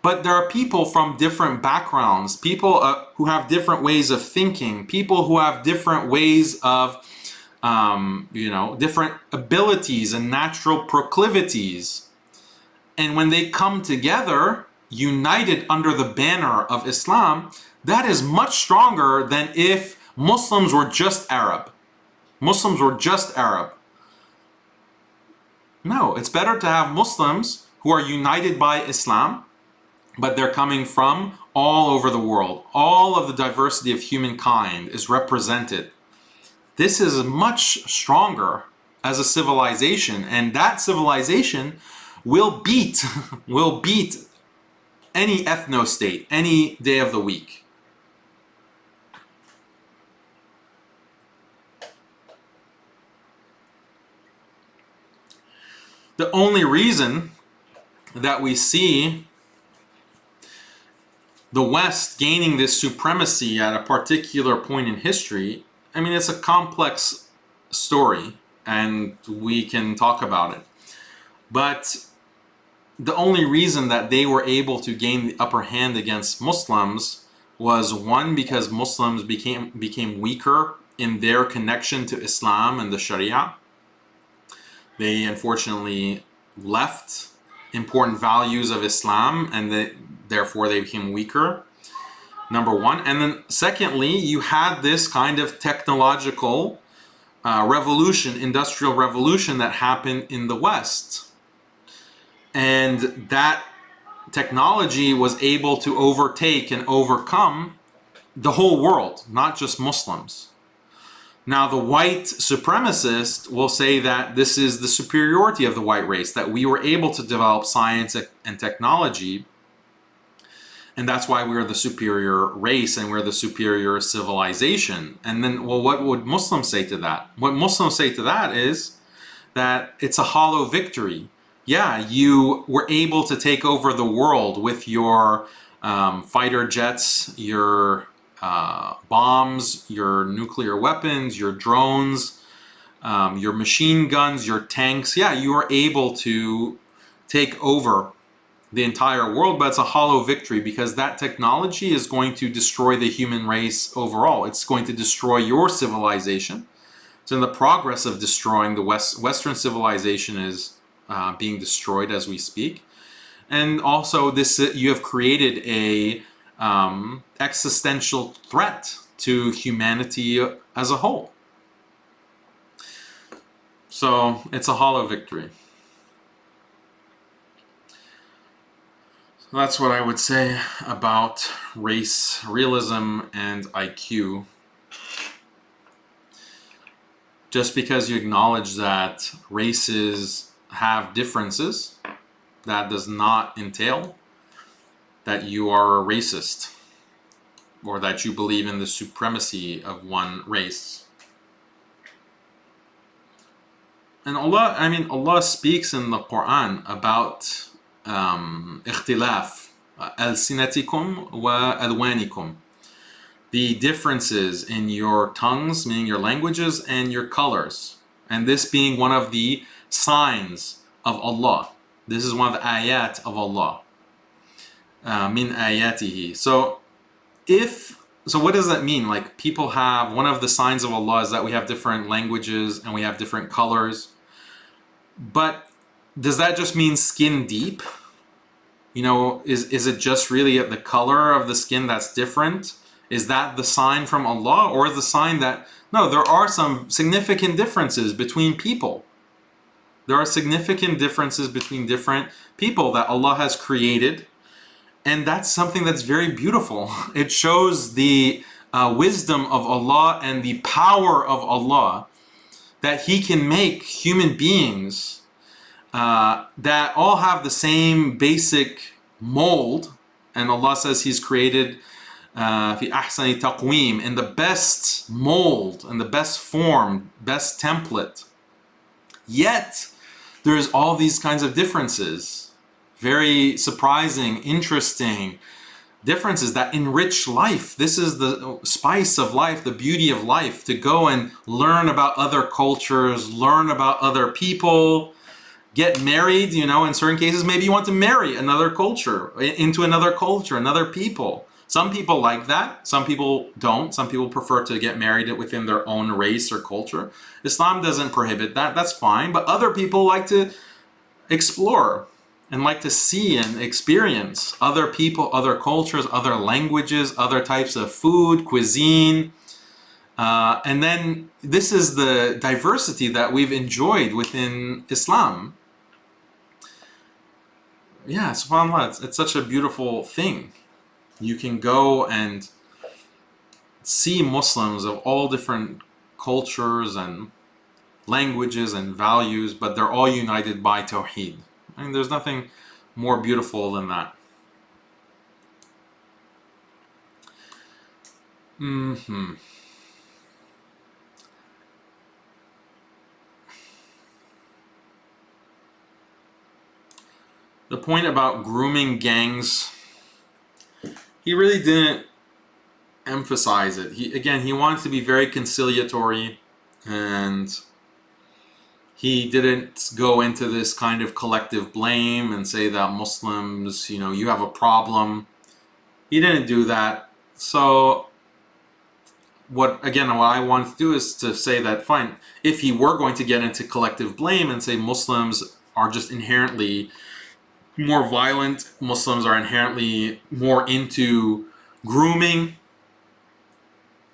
But there are people from different backgrounds, people who have different ways of thinking, people who have different ways of, different abilities and natural proclivities. And when they come together, united under the banner of Islam, that is much stronger than if Muslims were just Arab. Muslims were just Arab. No, it's better to have Muslims who are united by Islam, but they're coming from all over the world. All of the diversity of humankind is represented. This is much stronger as a civilization, and that civilization will beat any ethno-state any day of the week. The only reason that we see the West gaining this supremacy at a particular point in history, I mean, it's a complex story, and we can talk about it. But the only reason that they were able to gain the upper hand against Muslims was, one, because Muslims became weaker in their connection to Islam and the Sharia. They unfortunately left important values of Islam, and therefore they became weaker, number one. And then secondly, you had this kind of technological revolution, industrial revolution that happened in the West. And that technology was able to overtake and overcome the whole world, not just Muslims. Now, the white supremacist will say that this is the superiority of the white race, that we were able to develop science and technology, and that's why we're the superior race and we're the superior civilization. And then, well, what would Muslims say to that? What Muslims say to that is that it's a hollow victory. Yeah, you were able to take over the world with your fighter jets, your bombs, your nuclear weapons, your drones, your machine guns, your tanks. Yeah, you were able to take over the entire world, but it's a hollow victory because that technology is going to destroy the human race overall. It's going to destroy your civilization. So in the progress of destroying the Western civilization is being destroyed as we speak. And also this, you have created a existential threat to humanity as a whole. So it's a hollow victory. So that's what I would say about race, realism, and IQ. Just because you acknowledge that races have differences, that does not entail that you are a racist or that you believe in the supremacy of one race. And Allah speaks in the Quran about اختلاف ألسنتكم وألوانكم, the differences in your tongues, meaning your languages, and your colors. And this being one of the signs of Allah. This is one of the ayat of Allah. Min ayatihi. So what does that mean? Like, people have, one of the signs of Allah is that we have different languages and we have different colors. But does that just mean skin deep? You know, is it just really the color of the skin that's different? Is that the sign from Allah, or the sign that, no, there are some significant differences between people. There are significant differences between different people that Allah has created. And that's something that's very beautiful. It shows the wisdom of Allah and the power of Allah, that He can make human beings that all have the same basic mold. And Allah says He's created fi ahsani taqweem, in the best mold, in the best form, best template. Yet there's all these kinds of differences, very surprising, interesting differences that enrich life. This is the spice of life, the beauty of life, to go and learn about other cultures, learn about other people, get married, you know, in certain cases, maybe you want to marry another culture, into another culture, another people. Some people like that, some people don't. Some people prefer to get married within their own race or culture. Islam doesn't prohibit that, that's fine. But other people like to explore and like to see and experience other people, other cultures, other languages, other types of food, cuisine. And then this is the diversity that we've enjoyed within Islam. Yeah, subhanAllah, it's such a beautiful thing. You can go and see Muslims of all different cultures and languages and values, but they're all united by Tawheed. I mean, there's nothing more beautiful than that. The point about grooming gangs, he really didn't emphasize it. He wanted to be very conciliatory, and he didn't go into this kind of collective blame and say that Muslims, you know, you have a problem. He didn't do that. So what I want to do is to say that, fine, if he were going to get into collective blame and say Muslims are just inherently more violent, Muslims are inherently more into grooming,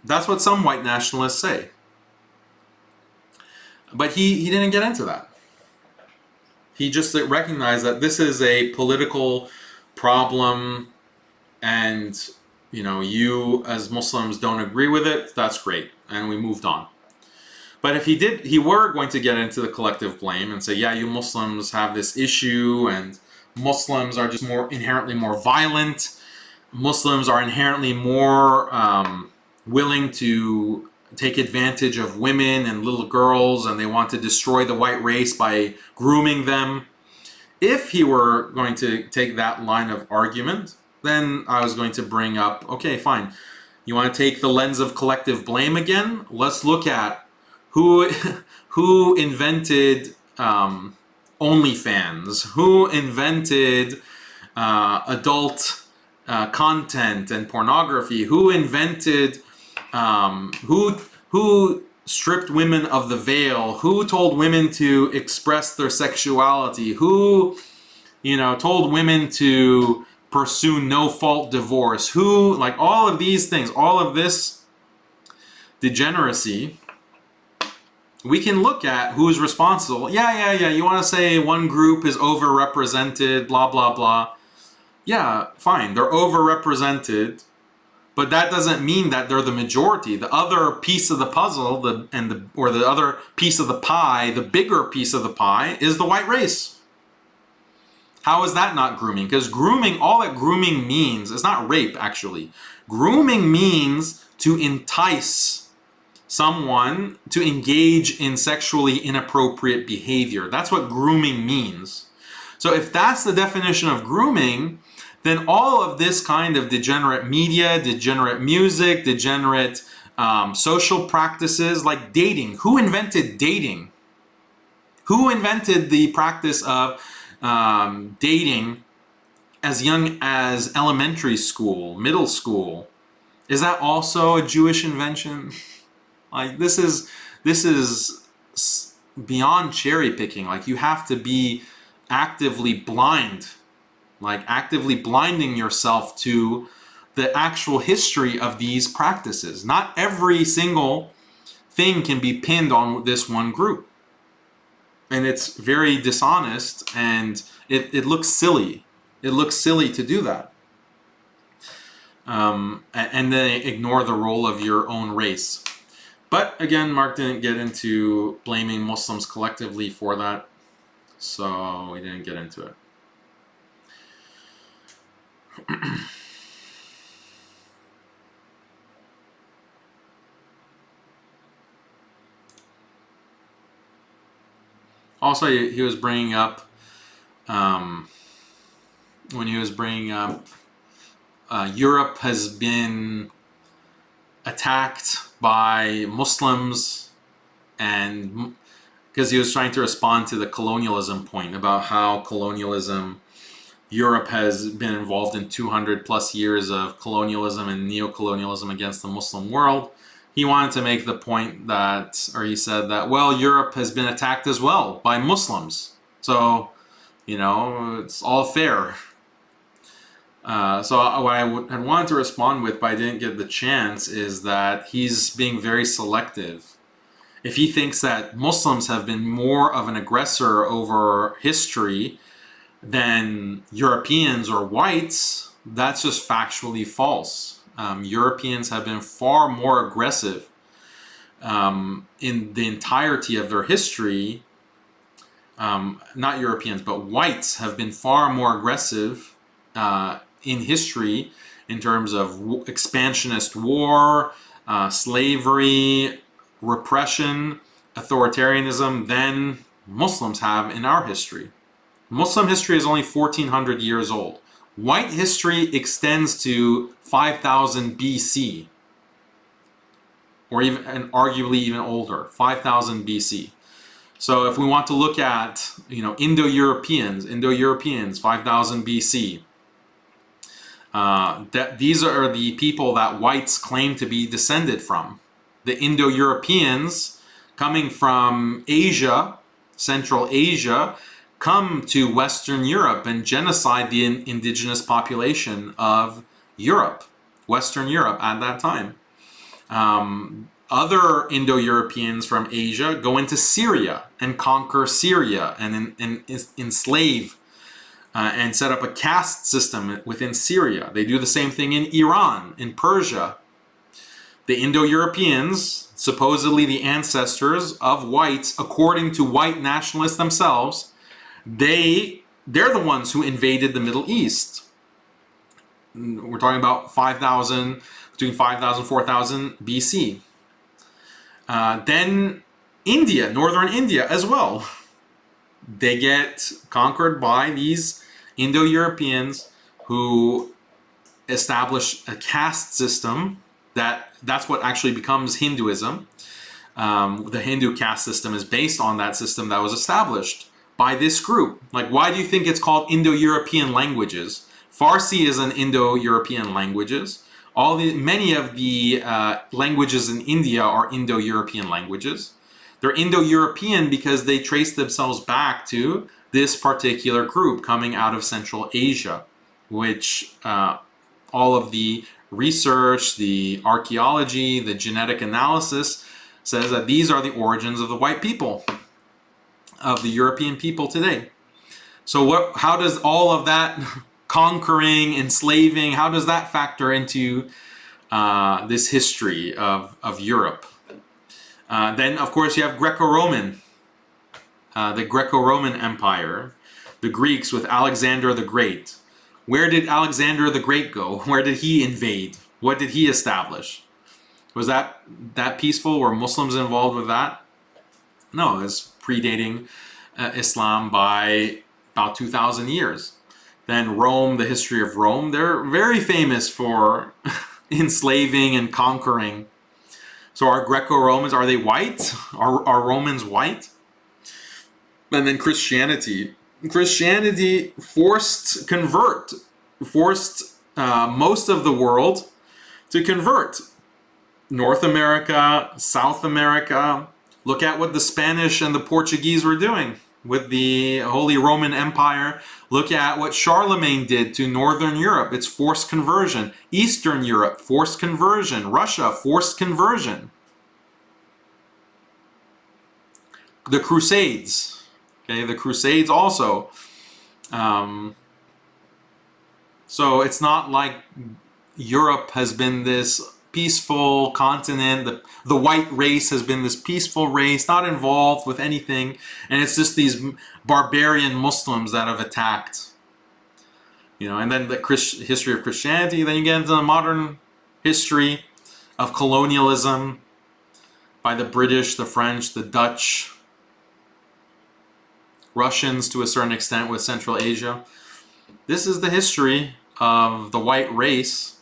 that's what some white nationalists say. But he didn't get into that. He just recognized that this is a political problem, and you know, you as Muslims don't agree with it, that's great, and we moved on. But if he were going to get into the collective blame and say, yeah, you Muslims have this issue, and Muslims are just inherently more violent. Muslims are inherently more willing to take advantage of women and little girls, and they want to destroy the white race by grooming them. If he were going to take that line of argument, then I was going to bring up, okay, fine. You want to take the lens of collective blame again? Let's look at who invented OnlyFans, who invented adult content and pornography, who invented, who stripped women of the veil, who told women to express their sexuality, who, told women to pursue no-fault divorce, who, like all of these things, all of this degeneracy, we can look at who's responsible. Yeah, you want to say one group is overrepresented, blah, blah, blah. Yeah, fine, they're overrepresented, but that doesn't mean that they're the majority. The other piece of the puzzle, or the other piece of the pie, the bigger piece of the pie, is the white race. How is that not grooming? Because grooming, all that grooming means, it's not rape actually. Grooming means to entice someone to engage in sexually inappropriate behavior. That's what grooming means. So if that's the definition of grooming, then all of this kind of degenerate media, degenerate music, degenerate social practices like dating. Who invented dating? Who invented the practice of dating as young as elementary school, middle school? Is that also a Jewish invention? Like this is beyond cherry picking. Like you have to be actively blind, like actively blinding yourself to the actual history of these practices. Not every single thing can be pinned on this one group. And it's very dishonest, and it looks silly. It looks silly to do that. And then ignore the role of your own race. But again, Mark didn't get into blaming Muslims collectively for that, so we didn't get into it. Also, he was bringing up, when he was bringing up Europe has been attacked by Muslims, and because he was trying to respond to the colonialism point about how colonialism, Europe has been involved in 200 plus years of colonialism and neo-colonialism against the Muslim world. He wanted to make the point that, or he said that, well, Europe has been attacked as well by Muslims. So, it's all fair. So what I had wanted to respond with, but I didn't get the chance, is that he's being very selective. If he thinks that Muslims have been more of an aggressor over history than Europeans or whites, that's just factually false. Europeans have been far more aggressive in the entirety of their history. Not Europeans, but whites have been far more aggressive in history in terms of expansionist war, slavery, repression, authoritarianism than Muslims have in our history. Muslim history is only 1400 years old. White history extends to 5000 BC, or even, and arguably even older, 5000 BC. So if we want to look at, Indo-Europeans, 5000 BC, that these are the people that whites claim to be descended from. The Indo-Europeans coming from Asia, Central Asia, come to Western Europe and genocide the indigenous population of Europe, Western Europe at that time. Other Indo-Europeans from Asia go into Syria and conquer Syria and enslave and set up a caste system within Syria. They do the same thing in Iran, in Persia. the Indo-Europeans, supposedly the ancestors of whites, according to white nationalists themselves, they're the ones who invaded the Middle East. We're talking about 5,000, between 5,000 and 4,000 BC. Then India, northern India as well. They get conquered by these Indo-Europeans who establish a caste system that's what actually becomes Hinduism. The Hindu caste system is based on that system that was established by this group. Like, why do you think it's called Indo-European languages? Farsi is an Indo-European languages. Many of the languages in India are Indo-European languages. They're Indo-European because they trace themselves back to this particular group coming out of Central Asia, which all of the research, the archaeology, the genetic analysis says that these are the origins of the white people, of the European people today. So how does all of that conquering, enslaving, how does that factor into this history of Europe? Then, of course, you have Greco-Roman, the Greco-Roman Empire, the Greeks with Alexander the Great. Where did Alexander the Great go? Where did he invade? What did he establish? Was that peaceful? Were Muslims involved with that? No, it's predating Islam by about 2,000 years. Then Rome, the history of Rome, they're very famous for enslaving and conquering. So are Greco-Romans, are they white? Are Romans white? And then Christianity. Christianity forced most of the world to convert. North America, South America. Look at what the Spanish and the Portuguese were doing with the Holy Roman Empire. Look at what Charlemagne did to Northern Europe. It's forced conversion. Eastern Europe, forced conversion. Russia, forced conversion. The Crusades. Okay, the Crusades also. So it's not like Europe has been this peaceful continent. The white race has been this peaceful race, not involved with anything. And it's just these barbarian Muslims that have attacked. And then the history of Christianity. Then you get into the modern history of colonialism by the British, the French, the Dutch, Russians to a certain extent with Central Asia. This is the history of the white race.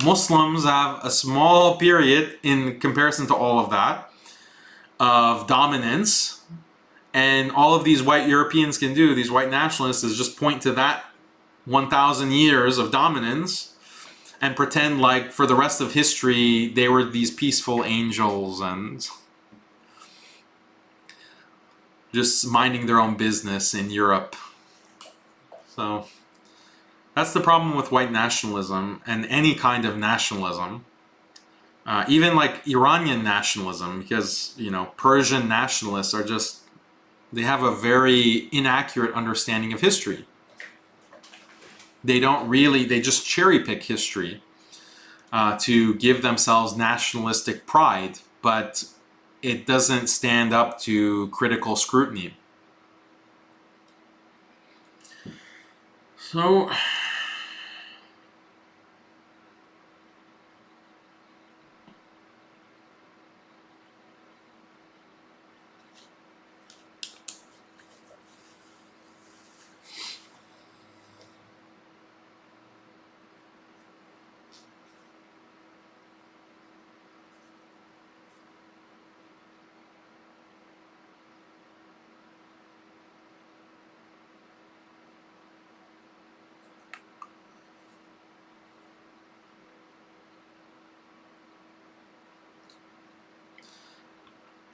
Muslims have a small period in comparison to all of that of dominance, and all of these white Europeans can do, these white nationalists, is just point to that 1,000 years of dominance and pretend like for the rest of history they were these peaceful angels and just minding their own business in Europe. So that's the problem with white nationalism and any kind of nationalism. Even like Iranian nationalism, because, Persian nationalists are just, they have a very inaccurate understanding of history. They just cherry pick history to give themselves nationalistic pride, but it doesn't stand up to critical scrutiny. So,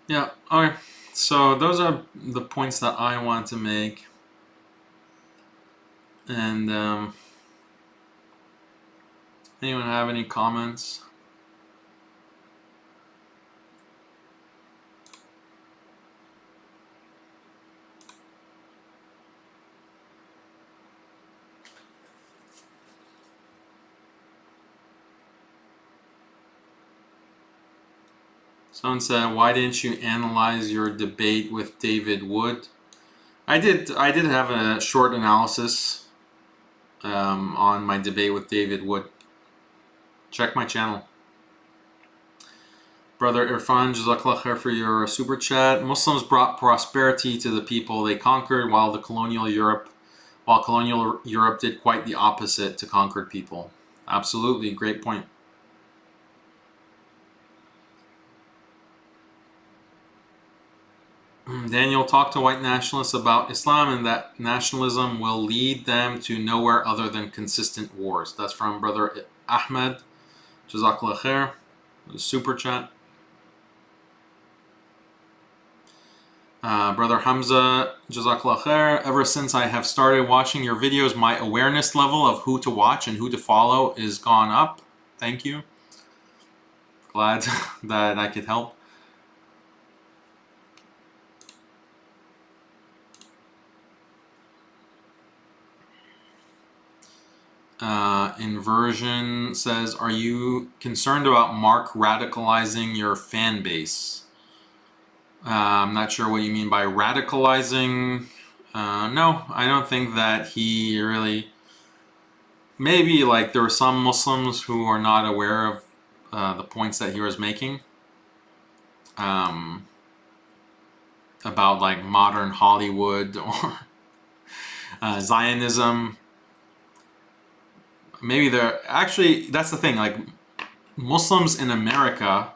yeah, okay. So those are the points that I want to make. And anyone have any comments? Someone said, why didn't you analyze your debate with David Wood? I did have a short analysis on my debate with David Wood. Check my channel. Brother Irfan, Jazakallah khair for your super chat. Muslims brought prosperity to the people they conquered, while colonial Europe did quite the opposite to conquered people. Absolutely, great point. Daniel, talk to white nationalists about Islam and that nationalism will lead them to nowhere other than consistent wars. That's from Brother Ahmed. Jazakallah khair. Super chat. Brother Hamza, Jazakallah khair. Ever since I have started watching your videos, my awareness level of who to watch and who to follow is gone up. Thank you. Glad that I could help. Inversion says, are you concerned about Mark radicalizing your fan base? I'm not sure what you mean by radicalizing. No, I don't think that he really... Maybe like there were some Muslims who are not aware of the points that he was making about like modern Hollywood or Zionism. Maybe they're actually, that's the thing, like Muslims in America,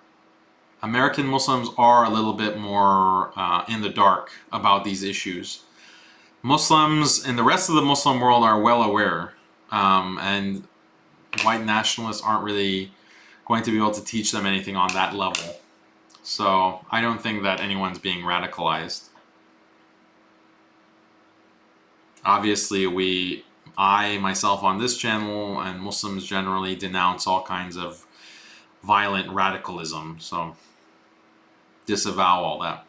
American Muslims are a little bit more in the dark about these issues. Muslims in the rest of the Muslim world are well aware, and white nationalists aren't really going to be able to teach them anything on that level. So I don't think that anyone's being radicalized. Obviously, I myself on this channel and Muslims generally denounce all kinds of violent radicalism, so disavow all that.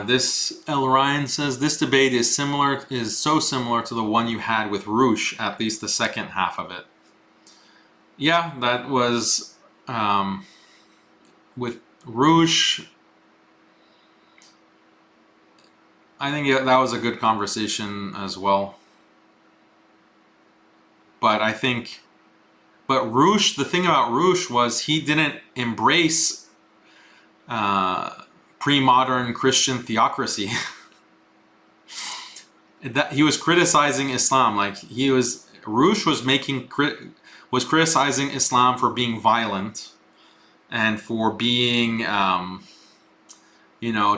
This El Ryan says, this debate is so similar to the one you had with Roosh, at least the second half of it. Yeah, that was with Roosh. I think that was a good conversation as well. But Roosh, the thing about Roosh was he didn't embrace pre-modern Christian theocracy. That he was criticizing Islam, like Roosh was criticizing Islam for being violent and for being,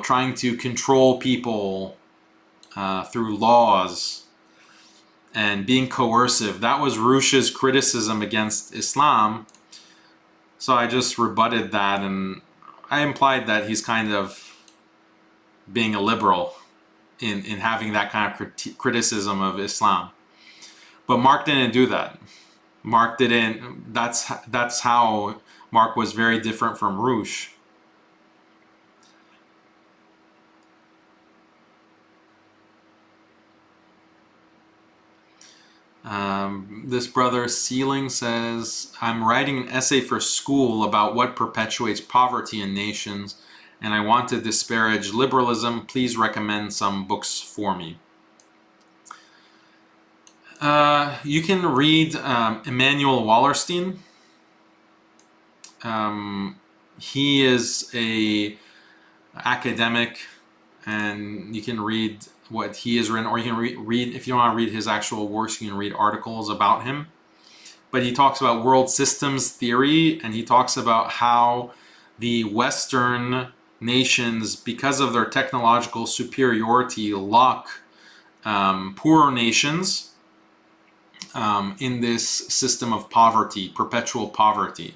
trying to control people through laws and being coercive. That was Roosh's criticism against Islam. So I just rebutted that, and I implied that he's kind of being a liberal in having that kind of criticism of Islam. But Mark didn't do that. Mark didn't. That's how Mark was very different from Roosh. This brother Sealing says, I'm writing an essay for school about what perpetuates poverty in nations, and I want to disparage liberalism. Please recommend some books for me. You can read Immanuel Wallerstein. He is a academic, and you can read what he has written, or you can read, if you want to read his actual works, you can read articles about him. But he talks about world systems theory, and he talks about how the Western nations, because of their technological superiority, lock poorer nations in this system of poverty, perpetual poverty.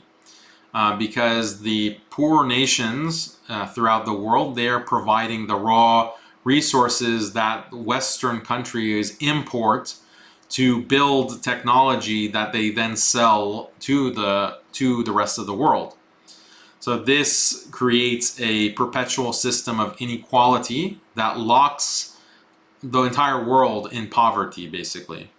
Because the poor nations throughout the world, they are providing the raw resources that Western countries import to build technology that they then sell to the rest of the world. So this creates a perpetual system of inequality that locks the entire world in poverty, basically.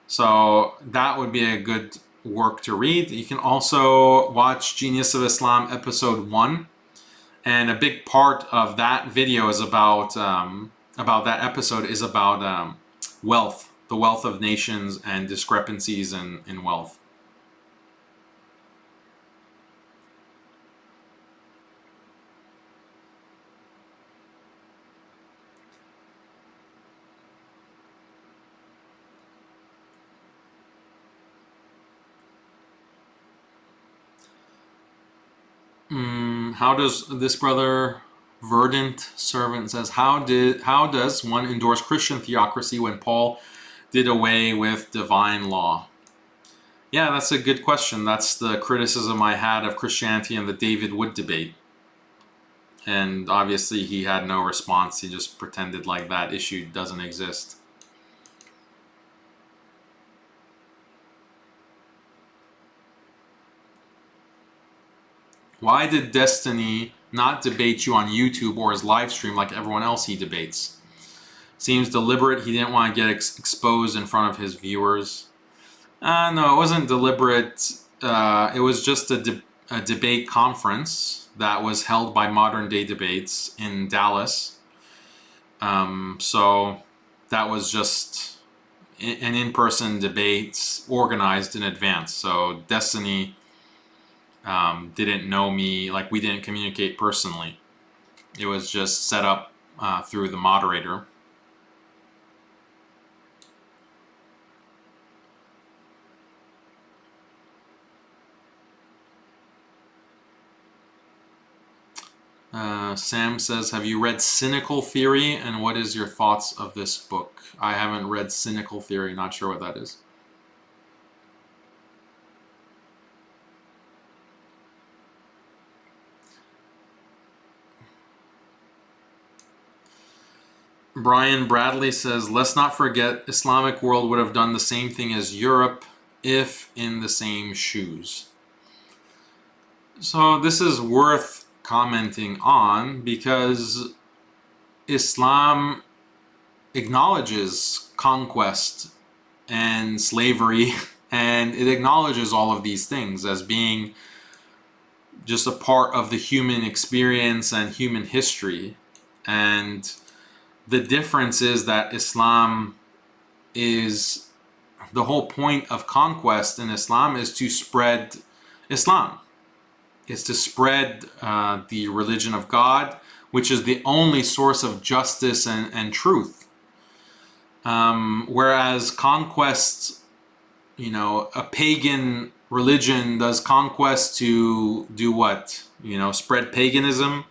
So that would be a good work to read. You can also watch Genius of Islam episode 1, and a big part of that video is about that episode is about wealth, the wealth of nations and discrepancies in wealth. How does this brother Verdant Servant says, how does one endorse Christian theocracy when Paul did away with divine law? Yeah, that's a good question. That's the criticism I had of Christianity in the David Wood debate. And obviously he had no response. He just pretended like that issue doesn't exist. Why did Destiny not debate you on YouTube or his live stream like everyone else he debates? Seems deliberate. He didn't want to get exposed in front of his viewers. No, it wasn't deliberate. It was just a debate conference that was held by Modern Day Debates in Dallas. So that was just an in-person debate organized in advance. So Destiny didn't know me, like we didn't communicate personally. It was just set up through the moderator. Sam says, have you read Cynical Theory, and what is your thoughts of this book? I haven't read Cynical Theory, not sure what that is. Brian Bradley says, let's not forget Islamic world would have done the same thing as Europe if in the same shoes. So this is worth commenting on because Islam acknowledges conquest and slavery, and it acknowledges all of these things as being just a part of the human experience and human history. And the difference is that Islam is, the whole point of conquest in Islam is to spread Islam. It's to spread the religion of God, which is the only source of justice and truth. Whereas conquest, a pagan religion does conquest to do what? Spread paganism,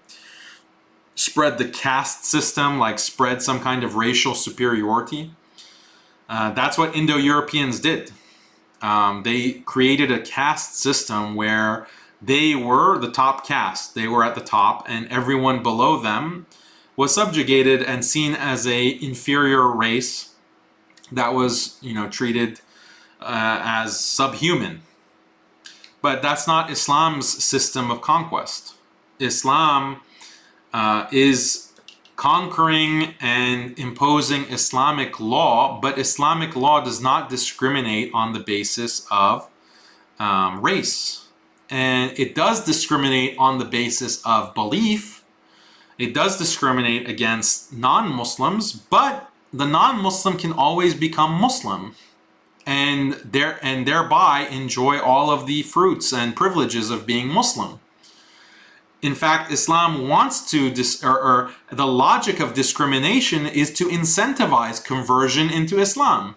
spread the caste system, like spread some kind of racial superiority. That's what Indo-Europeans did. They created a caste system where they were the top caste. They were at the top, and everyone below them was subjugated and seen as a inferior race that was, treated as subhuman. But that's not Islam's system of conquest. Islam is conquering and imposing Islamic law, but Islamic law does not discriminate on the basis of race. And it does discriminate on the basis of belief. It does discriminate against non-Muslims, but the non-Muslim can always become Muslim and thereby enjoy all of the fruits and privileges of being Muslim. In fact, Islam wants to, or the logic of discrimination is to incentivize conversion into Islam.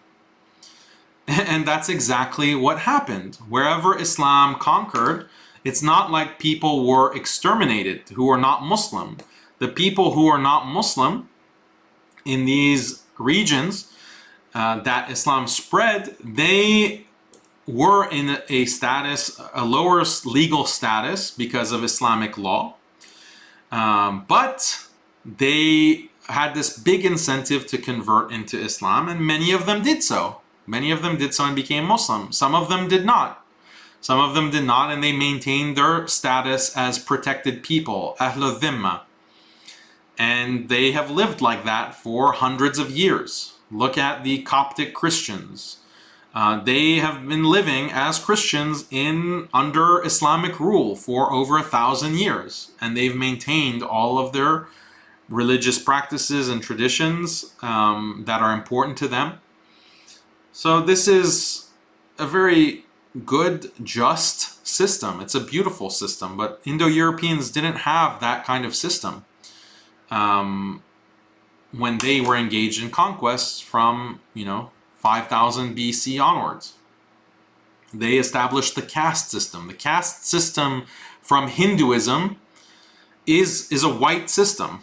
And that's exactly what happened. Wherever Islam conquered, it's not like people were exterminated who are not Muslim. The people who are not Muslim in these regions that Islam spread, they were in a status, a lower legal status because of Islamic law. But they had this big incentive to convert into Islam, and many of them did so. Many of them did so and became Muslim. Some of them did not. Some of them did not, and they maintained their status as protected people, Ahl Dhimma. And they have lived like that for hundreds of years. Look at the Coptic Christians. They have been living as Christians under Islamic rule for over 1,000 years. And they've maintained all of their religious practices and traditions that are important to them. So this is a very good, just system. It's a beautiful system, but Indo-Europeans didn't have that kind of system when they were engaged in conquests from, 5,000 BC onwards. They established the caste system. The caste system from Hinduism is a white system.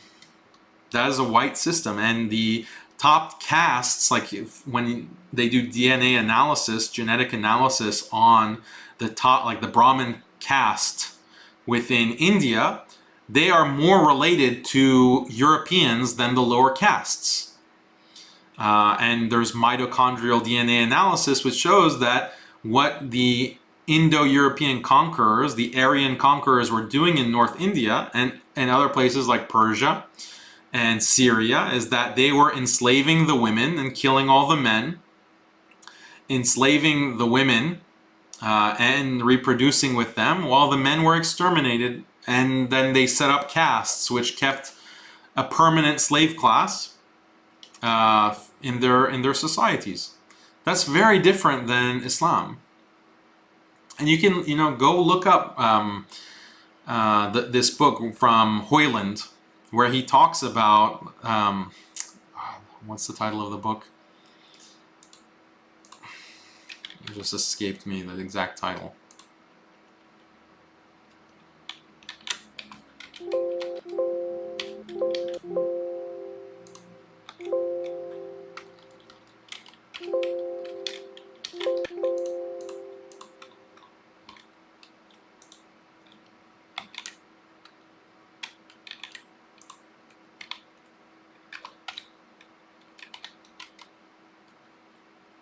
That is a white system, and the top castes, like when they do DNA analysis, genetic analysis on the top, like the Brahmin caste within India, they are more related to Europeans than the lower castes. And there's mitochondrial DNA analysis, which shows that what the Indo-European conquerors, the Aryan conquerors, were doing in North India and other places like Persia and Syria is that they were enslaving the women and killing all the men, enslaving the women and reproducing with them while the men were exterminated, and then they set up castes which kept a permanent slave class in their societies. That's very different than Islam. And you can go look up this book from Hoyland, where he talks about, what's the title of the book? It just escaped me, the exact title.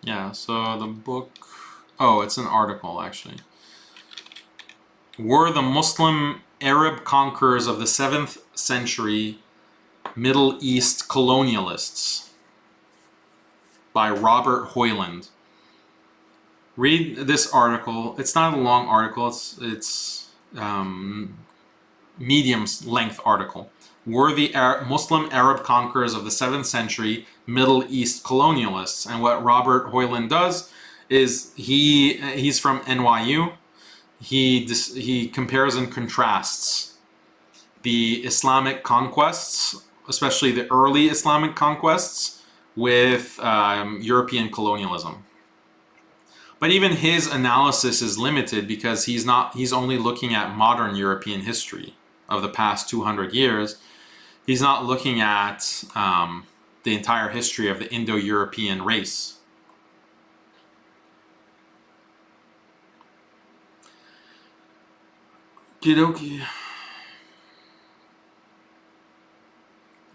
Yeah, so the book, it's an article actually. Were the Muslim Arab conquerors of the 7th century Middle East colonialists, by Robert Hoyland. Read this article. It's not a long article, it's medium length article. Were the Muslim Arab conquerors of the 7th century Middle East colonialists. And what Robert Hoyland does is he's from NYU. He compares and contrasts the Islamic conquests, especially the early Islamic conquests, with European colonialism. But even his analysis is limited because he's only looking at modern European history of the past 200 years. He's not looking at the entire history of the Indo-European race. Kidoki.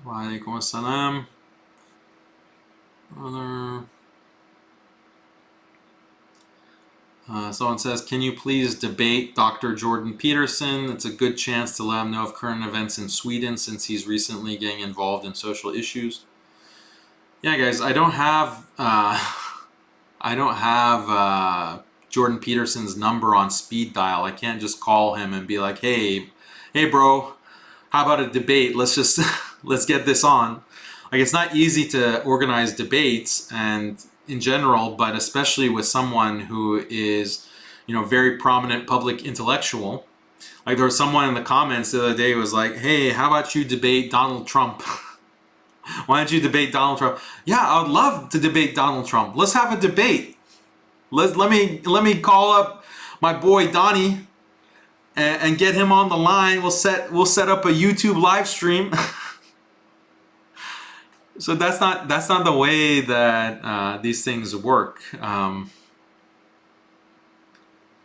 Wa alaikum assalam. Someone says, can you please debate Dr. Jordan Peterson? It's a good chance to let him know of current events in Sweden since he's recently getting involved in social issues. Yeah, guys, I don't have Jordan Peterson's number on speed dial. I can't just call him and be like, hey bro, how about a debate? Let's get this on. Like, it's not easy to organize debates and in general, but especially with someone who is, very prominent public intellectual. Like, there was someone in the comments the other day who was like, hey, how about you debate Donald Trump? Why don't you debate Donald Trump? Yeah, I would love to debate Donald Trump. Let's have a debate. Let me call up my boy Donnie and get him on the line. We'll set up a YouTube live stream. So that's not the way that these things work.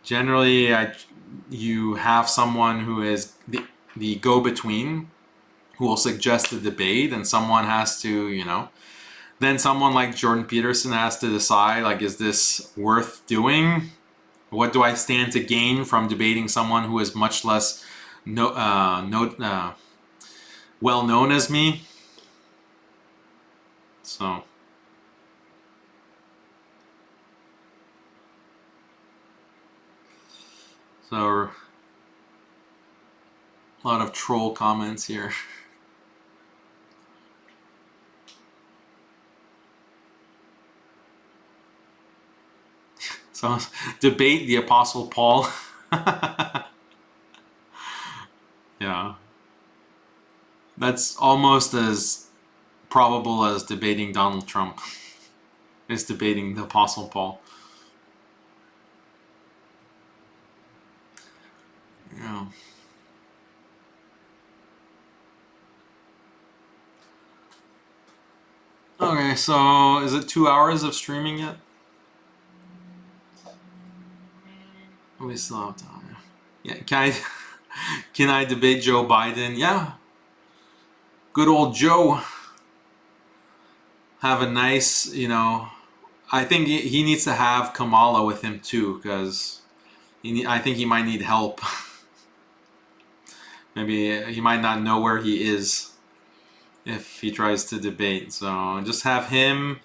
Generally, you have someone who is the go-between, who will suggest a debate, and someone has to, then someone like Jordan Peterson has to decide, like, is this worth doing? What do I stand to gain from debating someone who is much less well known as me? So a lot of troll comments here. So debate the Apostle Paul. Yeah. That's almost as probable as debating Donald Trump. Is debating the Apostle Paul. Yeah. Okay, so is it 2 hours of streaming yet? We still have time. Yeah, can I debate Joe Biden? Yeah. Good old Joe. Have a nice, I think he needs to have Kamala with him too, because I think he might need help. Maybe he might not know where he is if he tries to debate. So just have him,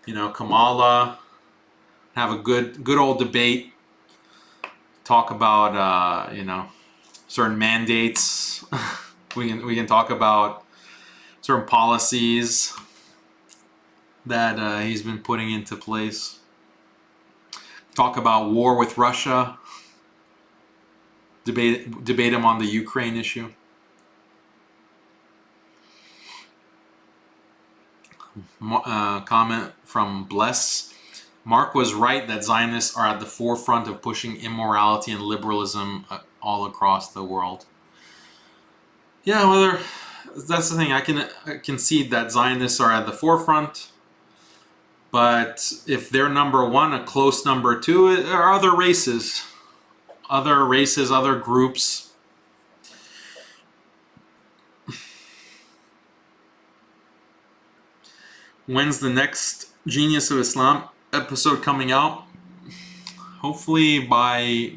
Kamala, have a good old debate. Talk about certain mandates. we can talk about certain policies that he's been putting into place. Talk about war with Russia. Debate him on the Ukraine issue. Comment from Bless. Mark was right that Zionists are at the forefront of pushing immorality and liberalism all across the world. Yeah, that's the thing. I can concede that Zionists are at the forefront, but if they're number one, a close number two are other races, other groups. When's the next Genius of Islam episode coming out? Hopefully by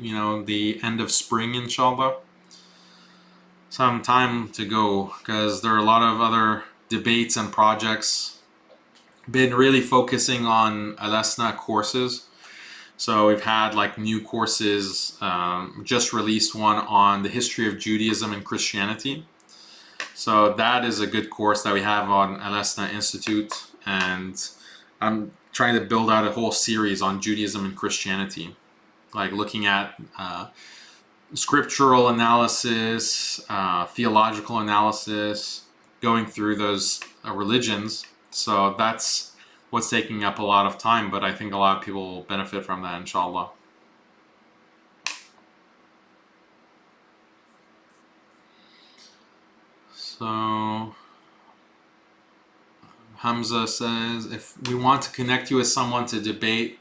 the end of spring, inshallah. Some time to go, because there are a lot of other debates and projects. Been really focusing on Al-Asna courses. So we've had like new courses, just released one on the history of Judaism and Christianity. So that is a good course that we have on Al-Asna Institute, and I'm trying to build out a whole series on Judaism and Christianity, like looking at scriptural analysis, theological analysis, going through those religions. So that's what's taking up a lot of time, but I think a lot of people will benefit from that, inshallah. So Hamza says, if we want to connect you with someone to debate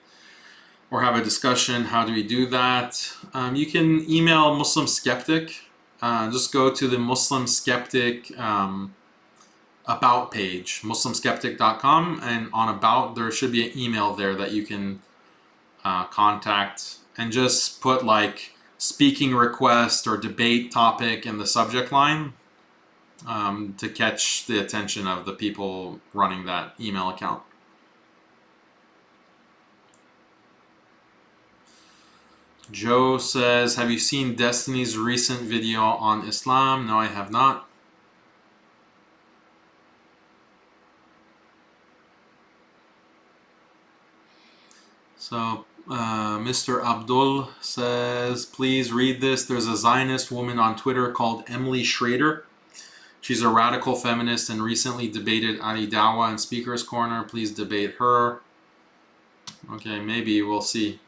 or have a discussion, how do we do that? You can email Muslim Skeptic. Just go to the Muslim Skeptic about page, muslimskeptic.com, and on about there should be an email there that you can contact, and just put like speaking request or debate topic in the subject line to catch the attention of the people running that email account. Joe says, have you seen Destiny's recent video on Islam? No, I have not. So Mr. Abdul says, please read this. There's a Zionist woman on Twitter called Emily Schrader. She's a radical feminist and recently debated Ali Dawa in Speaker's Corner. Please debate her. Okay, maybe we'll see.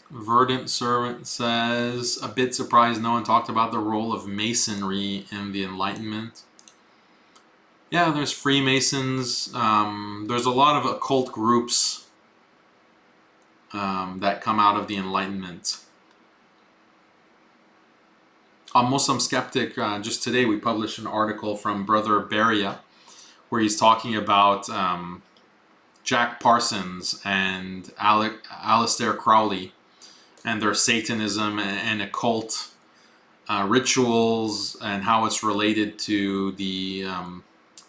Verdant Servant says, a bit surprised no one talked about the role of Masonry in the Enlightenment. Yeah, there's Freemasons. There's a lot of occult groups that come out of the Enlightenment. A Muslim skeptic, just today we published an article from Brother Beria where he's talking about Jack Parsons and Aleister Crowley and their Satanism and occult rituals and how it's related to the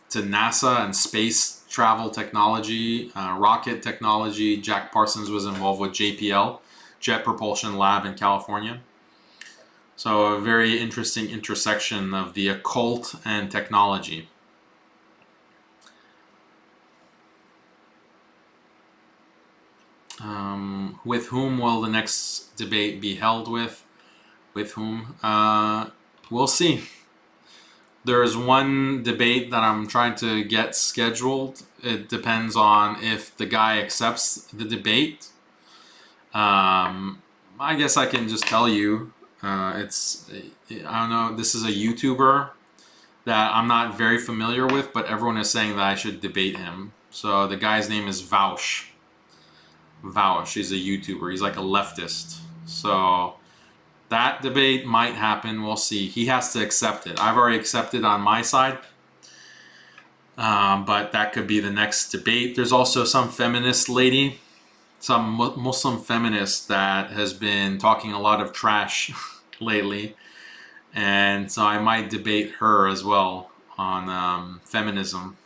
to NASA and space travel technology, rocket technology. Jack Parsons was involved with JPL, Jet Propulsion Lab in California. So a very interesting intersection of the occult and technology. With whom will the next debate be held with? With whom? We'll see. There's one debate that I'm trying to get scheduled. It depends on if the guy accepts the debate. I guess I can just tell you, I don't know, this is a YouTuber that I'm not very familiar with, but everyone is saying that I should debate him. So the guy's name is Vaush. Vaush, he's a YouTuber. He's like a leftist. So that debate might happen. We'll see. He has to accept it. I've already accepted on my side. But that could be the next debate. There's also some feminist lady, some Muslim feminist that has been talking a lot of trash lately. And so I might debate her as well on feminism.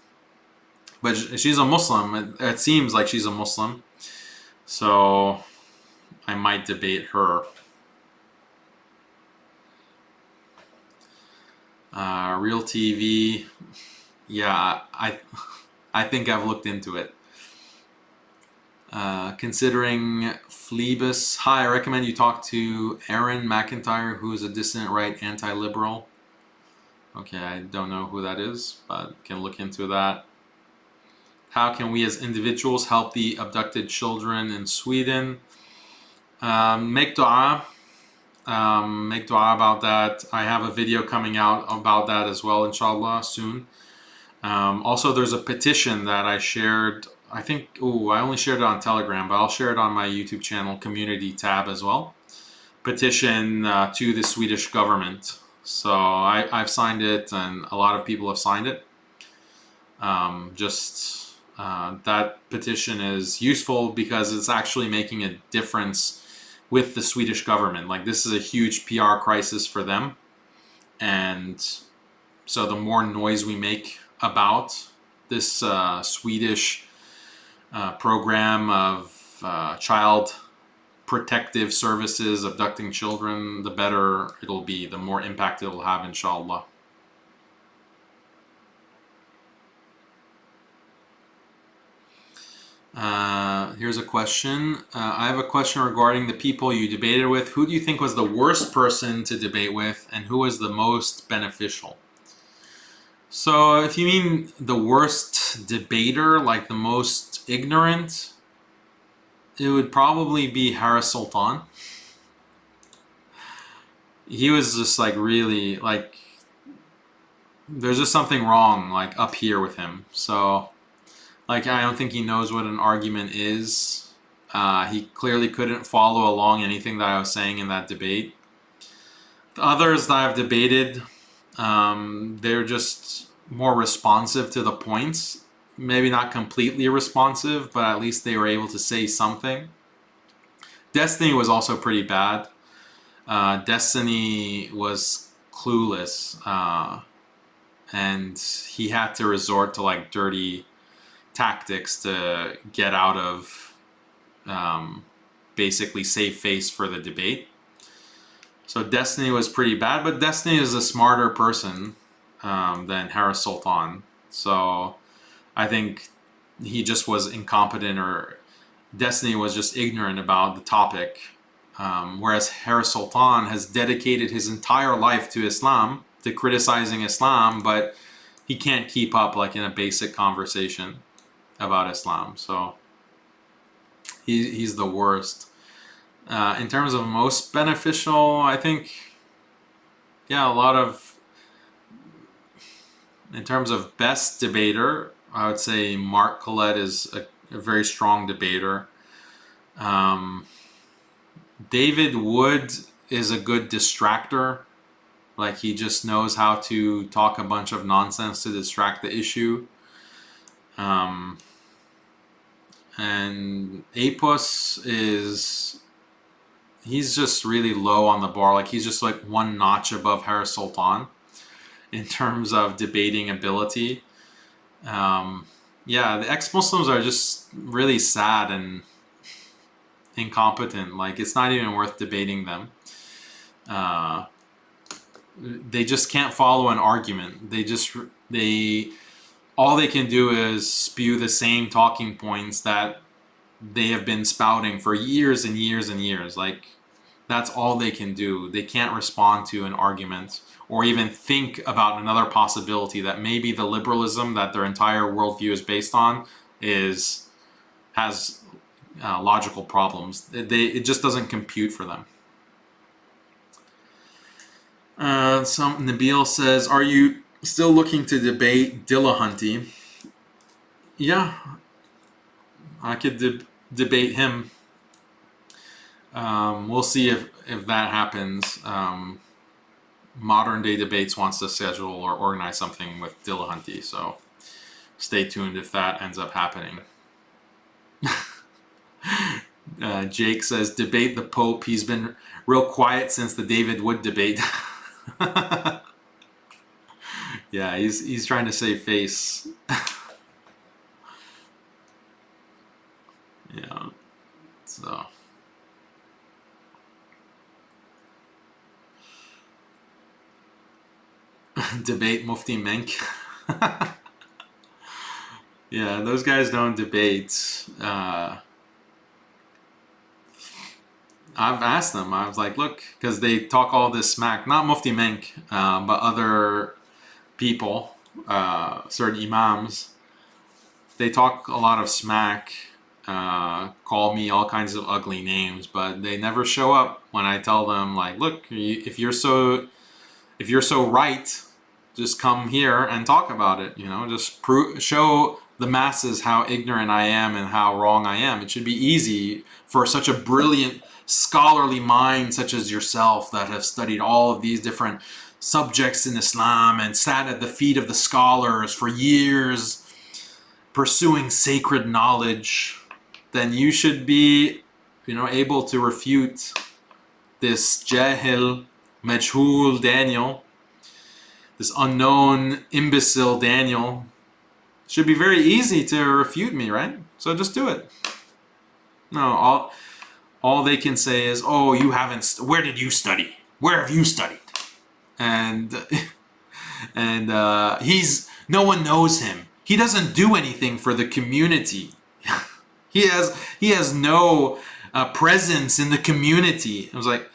But she's a Muslim. It seems like she's a Muslim. So I might debate her. Real TV, yeah, I think I've looked into it. Considering Phlebas, hi, I recommend you talk to Aaron McIntyre, who is a dissident right anti-liberal. Okay, I don't know who that is, but can look into that. How can we as individuals help the abducted children in Sweden? Make dua. Make dua about that. I have a video coming out about that as well, inshallah, soon. Also, there's a petition that I shared. I think, I only shared it on Telegram, but I'll share it on my YouTube channel community tab as well. Petition to the Swedish government. So I've signed it, and a lot of people have signed it. That petition is useful because it's actually making a difference with the Swedish government. Like, this is a huge PR crisis for them. And so the more noise we make about this Swedish program of child protective services abducting children, the better it'll be, the more impact it'll have, inshallah. Here's a question. I have a question regarding the people you debated with. Who do you think was the worst person to debate with, and who was the most beneficial? So if you mean the worst debater, like the most ignorant, it would probably be Harris Sultan. He was just like really, like, there's just something wrong, like, up here with him. So, like, I don't think he knows what an argument is. He clearly couldn't follow along anything that I was saying in that debate. The others that I've debated, they're just more responsive to the points. Maybe not completely responsive, but at least they were able to say something. Destiny was also pretty bad. Destiny was clueless, and he had to resort to like dirty tactics to get out of basically save face for the debate. So Destiny was pretty bad, but Destiny is a smarter person than Harris Sultan. So I think he just was incompetent, or Destiny was just ignorant about the topic. Whereas Harris Sultan has dedicated his entire life to Islam, to criticizing Islam, but he can't keep up like in a basic conversation about Islam. So he's the worst. In terms of most beneficial, I think, yeah, a lot of In terms of best debater, I would say Mark Collette is a very strong debater. David Wood is a good distractor. Like, he just knows how to talk a bunch of nonsense to distract the issue. And Apos he's just really low on the bar. Like, he's just like one notch above Harris Sultan in terms of debating ability. Yeah, the ex-Muslims are just really sad and incompetent. Like, it's not even worth debating them. They just can't follow an argument. All they can do is spew the same talking points that they have been spouting for years and years and years. Like, that's all they can do. They can't respond to an argument or even think about another possibility that maybe the liberalism that their entire worldview is based on has logical problems. It just doesn't compute for them. Nabil says, are you still looking to debate Dillahunty? Yeah, I could debate him. We'll see if that happens. Modern Day Debates wants to schedule or organize something with Dillahunty, so stay tuned if that ends up happening. Jake says, debate the Pope. He's been real quiet since the David Wood debate. Yeah, he's trying to save face. Yeah, so debate Mufti Menk. Yeah, those guys don't debate. I've asked them, I was like, look, because they talk all this smack, not Mufti Menk, but other people, certain imams. They talk a lot of smack, call me all kinds of ugly names, but they never show up when I tell them, like, look, if you're so right, just come here and talk about it. Just show the masses how ignorant I am and how wrong I am. It should be easy for such a brilliant scholarly mind such as yourself that have studied all of these different subjects in Islam and sat at the feet of the scholars for years pursuing sacred knowledge. Then you should be, able to refute this Jahil, Majhul Daniel, this unknown imbecile Daniel. Should be very easy to refute me, right? So just do it. No, all they can say is, oh, you haven't, where did you study? Where have you studied? And no one knows him. He doesn't do anything for the community. He has no presence in the community. I was like,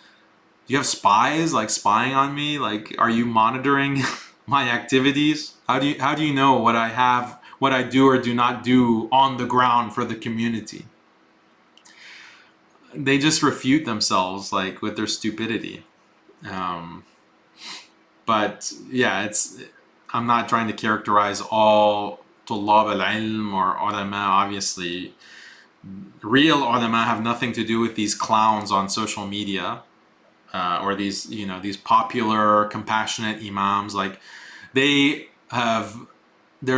do you have spies like spying on me? Like, are you monitoring my activities? How do you know what I do or do not do on the ground for the community? They just refute themselves, like, with their stupidity. But yeah, I'm not trying to characterize all Tullab al-Ilm or ulama. Obviously, real ulama have nothing to do with these clowns on social media, or these popular, compassionate imams. Like, they're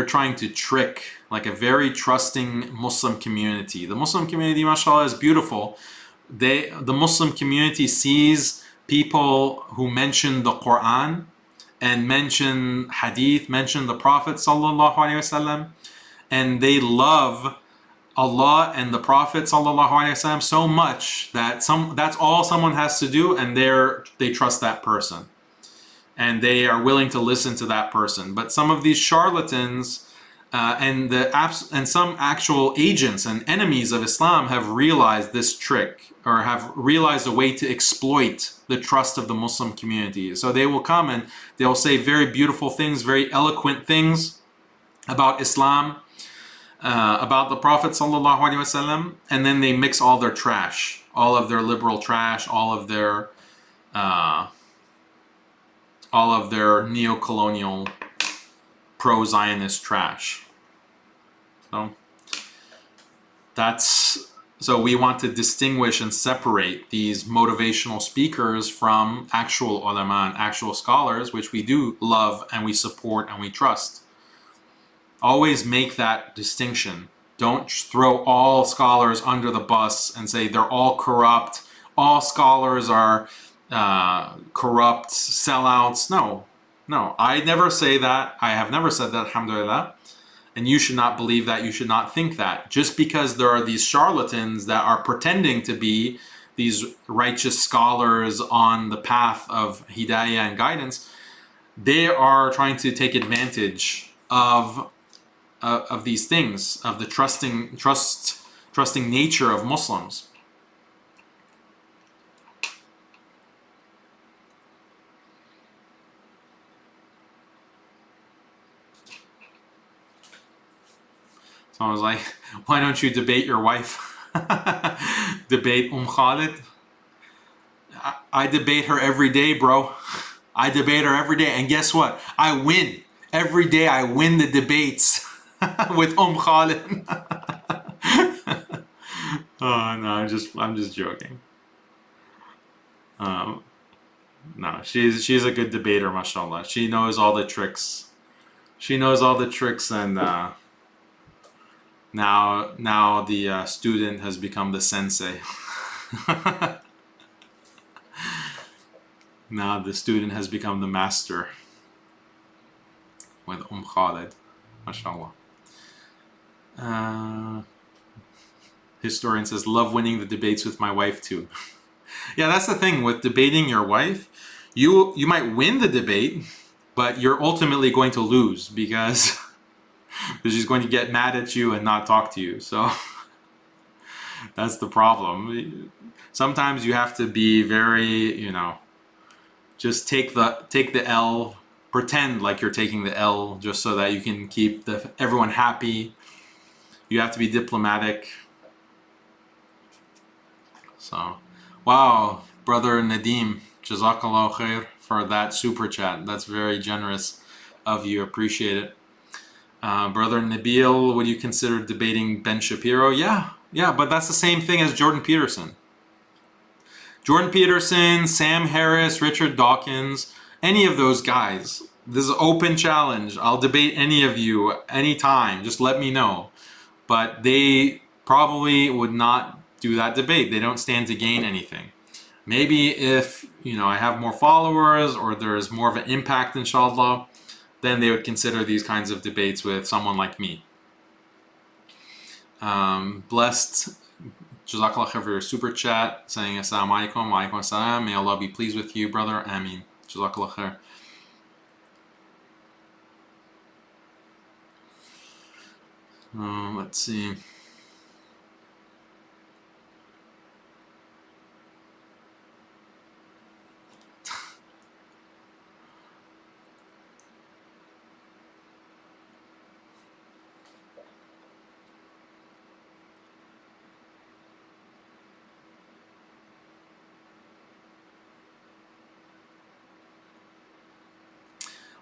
trying to trick like a very trusting Muslim community. The Muslim community, mashallah, is beautiful. The Muslim community sees people who mention the Quran and mention hadith, mention the Prophet sallallahu alaihi wasallam, and they love Allah and the Prophet sallallahu alaihi wasallam so much that that's all someone has to do, and they trust that person, and they are willing to listen to that person. But some of these charlatans and some actual agents and enemies of Islam have realized this trick, or have realized a way to exploit the trust of the Muslim community. So they will come and they'll say very beautiful things, very eloquent things about Islam, about the Prophet sallallahu alaihi wasallam, and then they mix all their trash, all of their liberal trash, all of their neo-colonial pro-Zionist trash. So we want to distinguish and separate these motivational speakers from actual ulama and actual scholars, which we do love and we support and we trust. Always make that distinction. Don't throw all scholars under the bus and say they're all corrupt. All scholars are corrupt, sellouts. No, I never say that. I have never said that, alhamdulillah. And you should not believe that. You should not think that. Just because there are these charlatans that are pretending to be these righteous scholars on the path of hidayah and guidance, they are trying to take advantage of these things, of the trusting nature of Muslims. So I was like, why don't you debate your wife? Debate Khalid? I debate her every day, bro. I debate her every day. And guess what? I win. Every day I win the debates with Khalid. Oh, no, I'm just joking. No, she's a good debater, mashallah. She knows all the tricks. And now the student has become the sensei. Now the student has become the master with Khalid, mashallah. Historian says, love winning the debates with my wife too. Yeah, that's the thing with debating your wife. You might win the debate, but you're ultimately going to lose because she's going to get mad at you and not talk to you. So that's the problem. Sometimes you have to be very, just take the L, pretend like you're taking the L just so that you can keep everyone happy. You have to be diplomatic. So, wow, brother Nadim, Jazakallah khair for that super chat. That's very generous of you. Appreciate it. Brother Nabil, would you consider debating Ben Shapiro? Yeah, but that's the same thing as Jordan Peterson. Jordan Peterson, Sam Harris, Richard Dawkins, any of those guys. This is an open challenge. I'll debate any of you anytime. Just let me know. But they probably would not do that debate. They don't stand to gain anything. Maybe if, I have more followers or there's more of an impact, inshallah, then they would consider these kinds of debates with someone like me. Blessed, Jazakallah khair for your super chat, saying Assalamu alaikum, wa alaikum assalam. May Allah be pleased with you, brother. Ameen. Jazakallah khair. Let's see.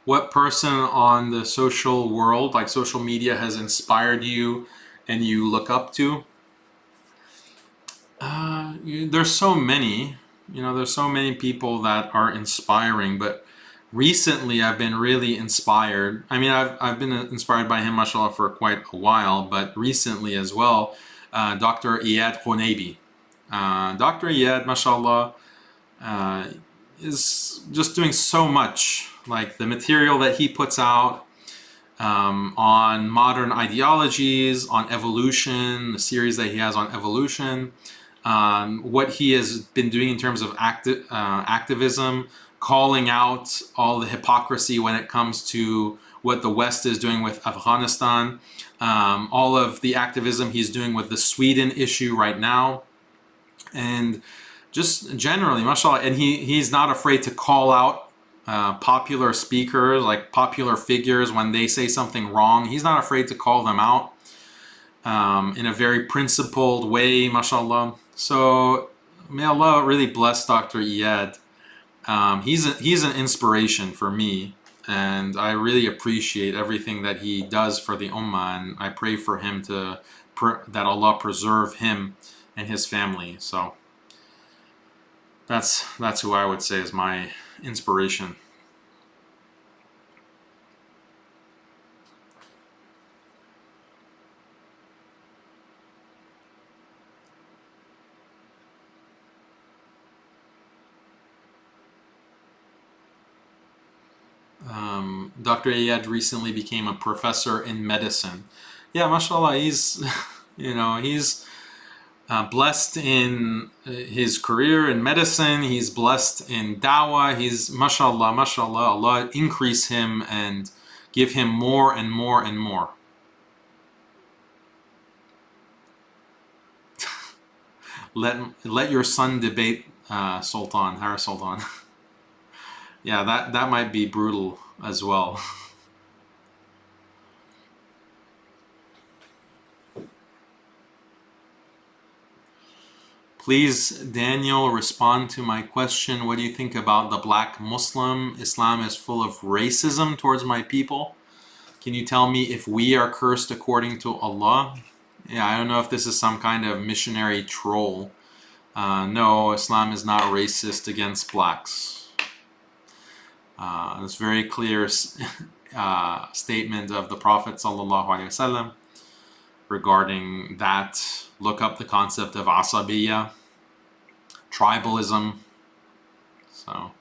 What person on the social world, like social media, has inspired you and you look up to? There's so many. There's so many people that are inspiring, but recently I've been really inspired. I mean, I've been inspired by him, mashallah, for quite a while, but recently as well, Dr. Iyad Ghonaibi. Dr. Iyad, mashallah, is just doing so much. Like the material that he puts out on modern ideologies, on evolution, the series that he has on evolution, what he has been doing in terms of activism, calling out all the hypocrisy when it comes to what the West is doing with Afghanistan, all of the activism he's doing with the Sweden issue right now, and just generally, mashallah, and he's not afraid to call out popular speakers, like popular figures, when they say something wrong. He's not afraid to call them out in a very principled way, mashallah. So may Allah really bless Dr. Iyad. He's an inspiration for me. and I really appreciate everything that he does for the Ummah, and I pray for him that Allah preserve him and his family. So that's who I would say is my inspiration. Dr. Ayad recently became a professor in medicine. Yeah, mashallah, he's, he's blessed in his career in medicine. He's blessed in dawah. He's, mashallah, Allah increase him and give him more and more and more. Let your son debate Sultan, Harris Sultan. Yeah, that might be brutal as well. Please, Daniel, respond to my question. What do you think about the black Muslim? Islam is full of racism towards my people. Can you tell me if we are cursed according to Allah? Yeah, I don't know if this is some kind of missionary troll. No, Islam is not racist against blacks. It's very clear statement of the Prophet ﷺ regarding that. Look up the concept of asabiyya, tribalism. So,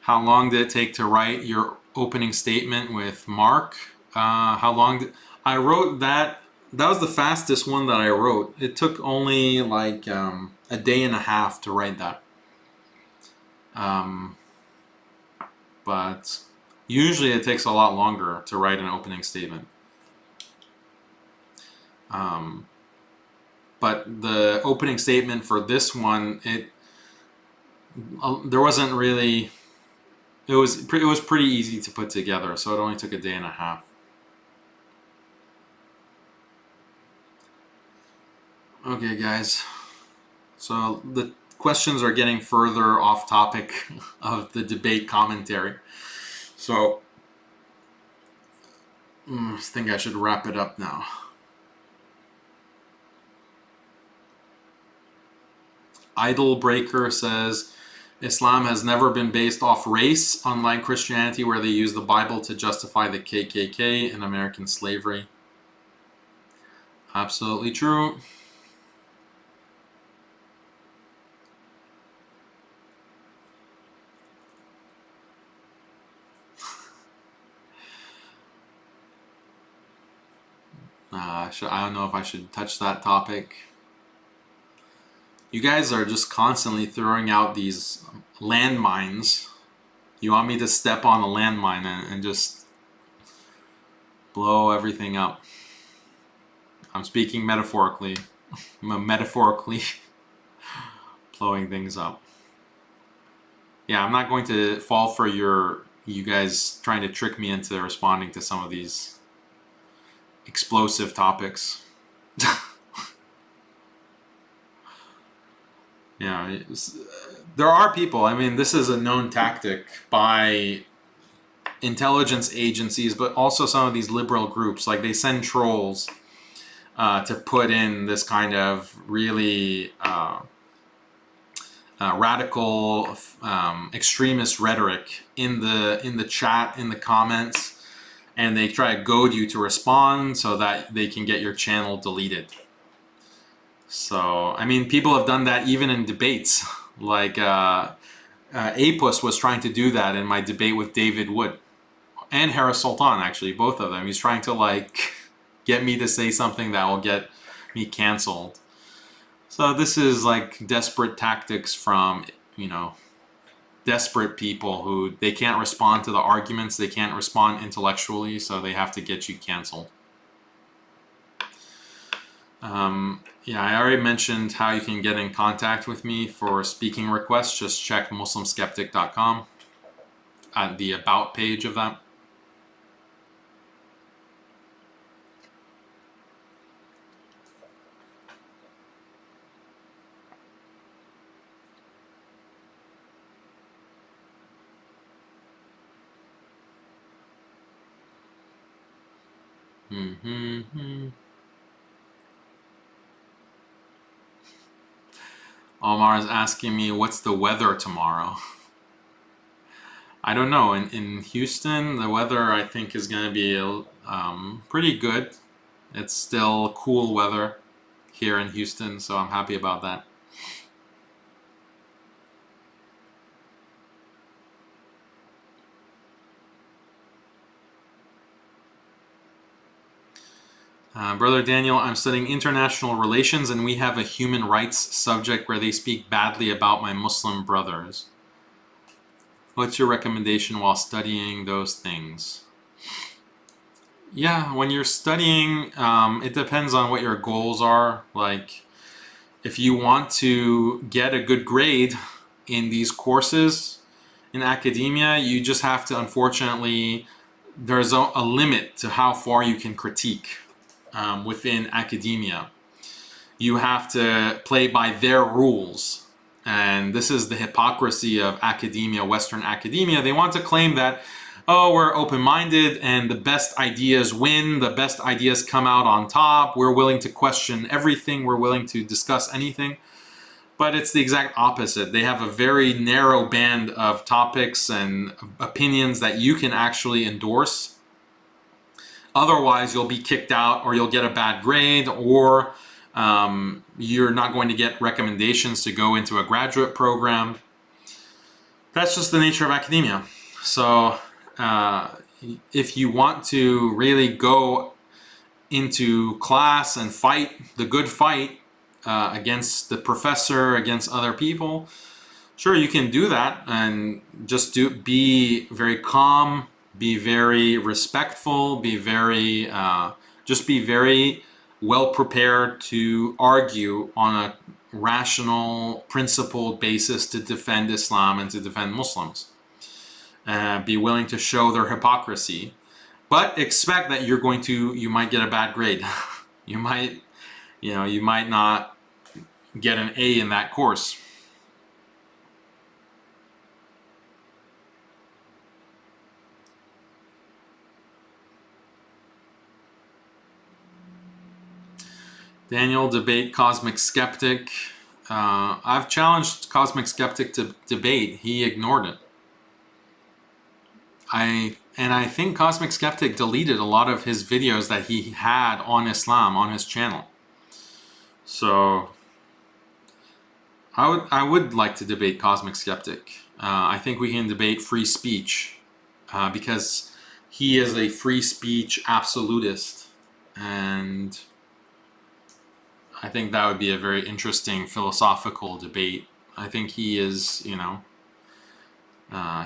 how long did it take to write your opening statement with Mark? How long did I wrote that? That was the fastest one that I wrote. It took only like a day and a half to write that. But usually it takes a lot longer to write an opening statement. But the opening statement for this one, there wasn't really. It was pretty easy to put together, so it only took a day and a half. Okay, guys. So the questions are getting further off topic of the debate commentary. So I think I should wrap it up now. Idol Breaker says, Islam has never been based off race, unlike Christianity where they use the Bible to justify the KKK and American slavery. Absolutely true. I don't know if I should touch that topic. You guys are just constantly throwing out these landmines. You want me to step on a landmine and just blow everything up. I'm speaking metaphorically. I'm metaphorically blowing things up. Yeah, I'm not going to fall for you guys trying to trick me into responding to some of these explosive topics. Yeah, there are people, I mean, this is a known tactic by intelligence agencies, but also some of these liberal groups. Like, they send trolls to put in this kind of really radical, extremist rhetoric in the chat, in the comments, and they try to goad you to respond so that they can get your channel deleted. So, I mean, people have done that even in debates. Like, Apus was trying to do that in my debate with David Wood. And Harris Sultan, actually, both of them. He's trying to, like, get me to say something that will get me canceled. So this is, like, desperate tactics from, desperate people who, they can't respond to the arguments, they can't respond intellectually, so they have to get you canceled. Yeah, I already mentioned how you can get in contact with me for speaking requests. Just check muslimskeptic.com at the about page of that. Omar is asking me, what's the weather tomorrow? I don't know. In Houston, the weather I think is going to be pretty good. It's still cool weather here in Houston, so I'm happy about that. Brother Daniel, I'm studying international relations and we have a human rights subject where they speak badly about my Muslim brothers. What's your recommendation while studying those things? Yeah, when you're studying, it depends on what your goals are. Like, if you want to get a good grade in these courses in academia, you just have to, unfortunately, there's a limit to how far you can critique within academia. You have to play by their rules. And this is the hypocrisy of academia, Western academia. They want to claim that, oh, we're open-minded and the best ideas win, the best ideas come out on top, we're willing to question everything, we're willing to discuss anything. But it's the exact opposite. They have a very narrow band of topics and opinions that you can actually endorse. Otherwise, you'll be kicked out or you'll get a bad grade, or you're not going to get recommendations to go into a graduate program. That's just the nature of academia. So if you want to really go into class and fight the good fight against the professor, against other people, sure, you can do that and just be very calm, be very respectful, just be very well prepared to argue on a rational, principled basis to defend Islam and to defend Muslims. Be willing to show their hypocrisy, but expect that you might get a bad grade. you might not get an A in that course. Daniel, debate Cosmic Skeptic. I've challenged Cosmic Skeptic to debate. He ignored it. I think Cosmic Skeptic deleted a lot of his videos that he had on Islam on his channel. So I would like to debate Cosmic Skeptic. I think we can debate free speech because he is a free speech absolutist, and I think that would be a very interesting philosophical debate. I think he is,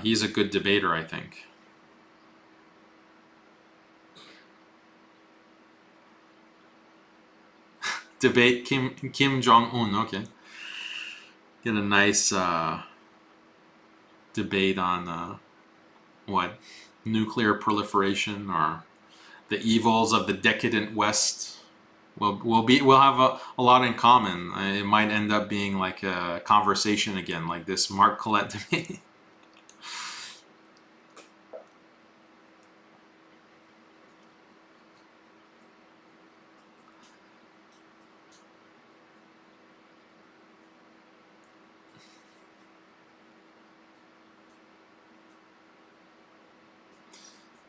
he's a good debater, I think. Debate Kim Jong-un, okay. Get a nice debate on what? Nuclear proliferation or the evils of the decadent West. We'll have a lot in common. It might end up being like a conversation again, like this Mark Collette debate.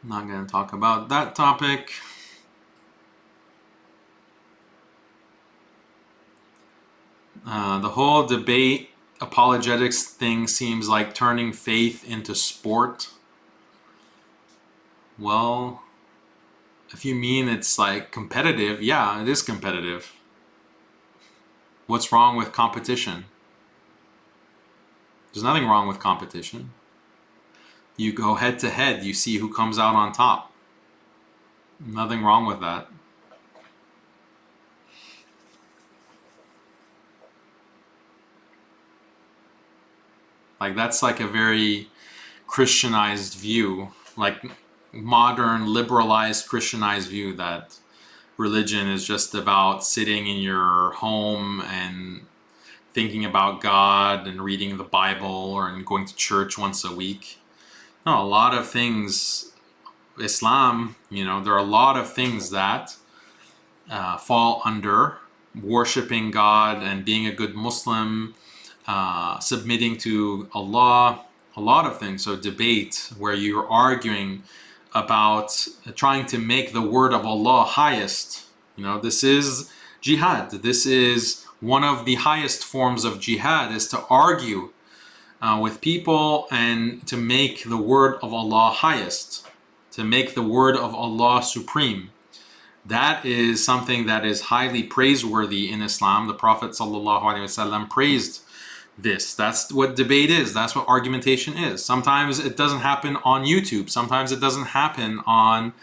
Not going to talk about that topic. The whole debate apologetics thing seems like turning faith into sport. Well, if you mean it's like competitive, yeah, it is competitive. What's wrong with competition? There's nothing wrong with competition. You go head to head, you see who comes out on top. Nothing wrong with that. Like, that's like a very Christianized view, like modern liberalized Christianized view that religion is just about sitting in your home and thinking about God and reading the Bible and going to church once a week. No, a lot of things Islam, you know, there are a lot of things that fall under worshiping God and being a good Muslim, submitting to Allah, a lot of things. So debate, where you're arguing about trying to make the word of Allah highest. You know, this is jihad. This is one of the highest forms of jihad, is to argue with people and to make the word of Allah highest, to make the word of Allah supreme. That is something that is highly praiseworthy in Islam. The Prophet ﷺ praised this. That's what debate is. That's what argumentation is. Sometimes it doesn't happen on YouTube. Sometimes it doesn't happen on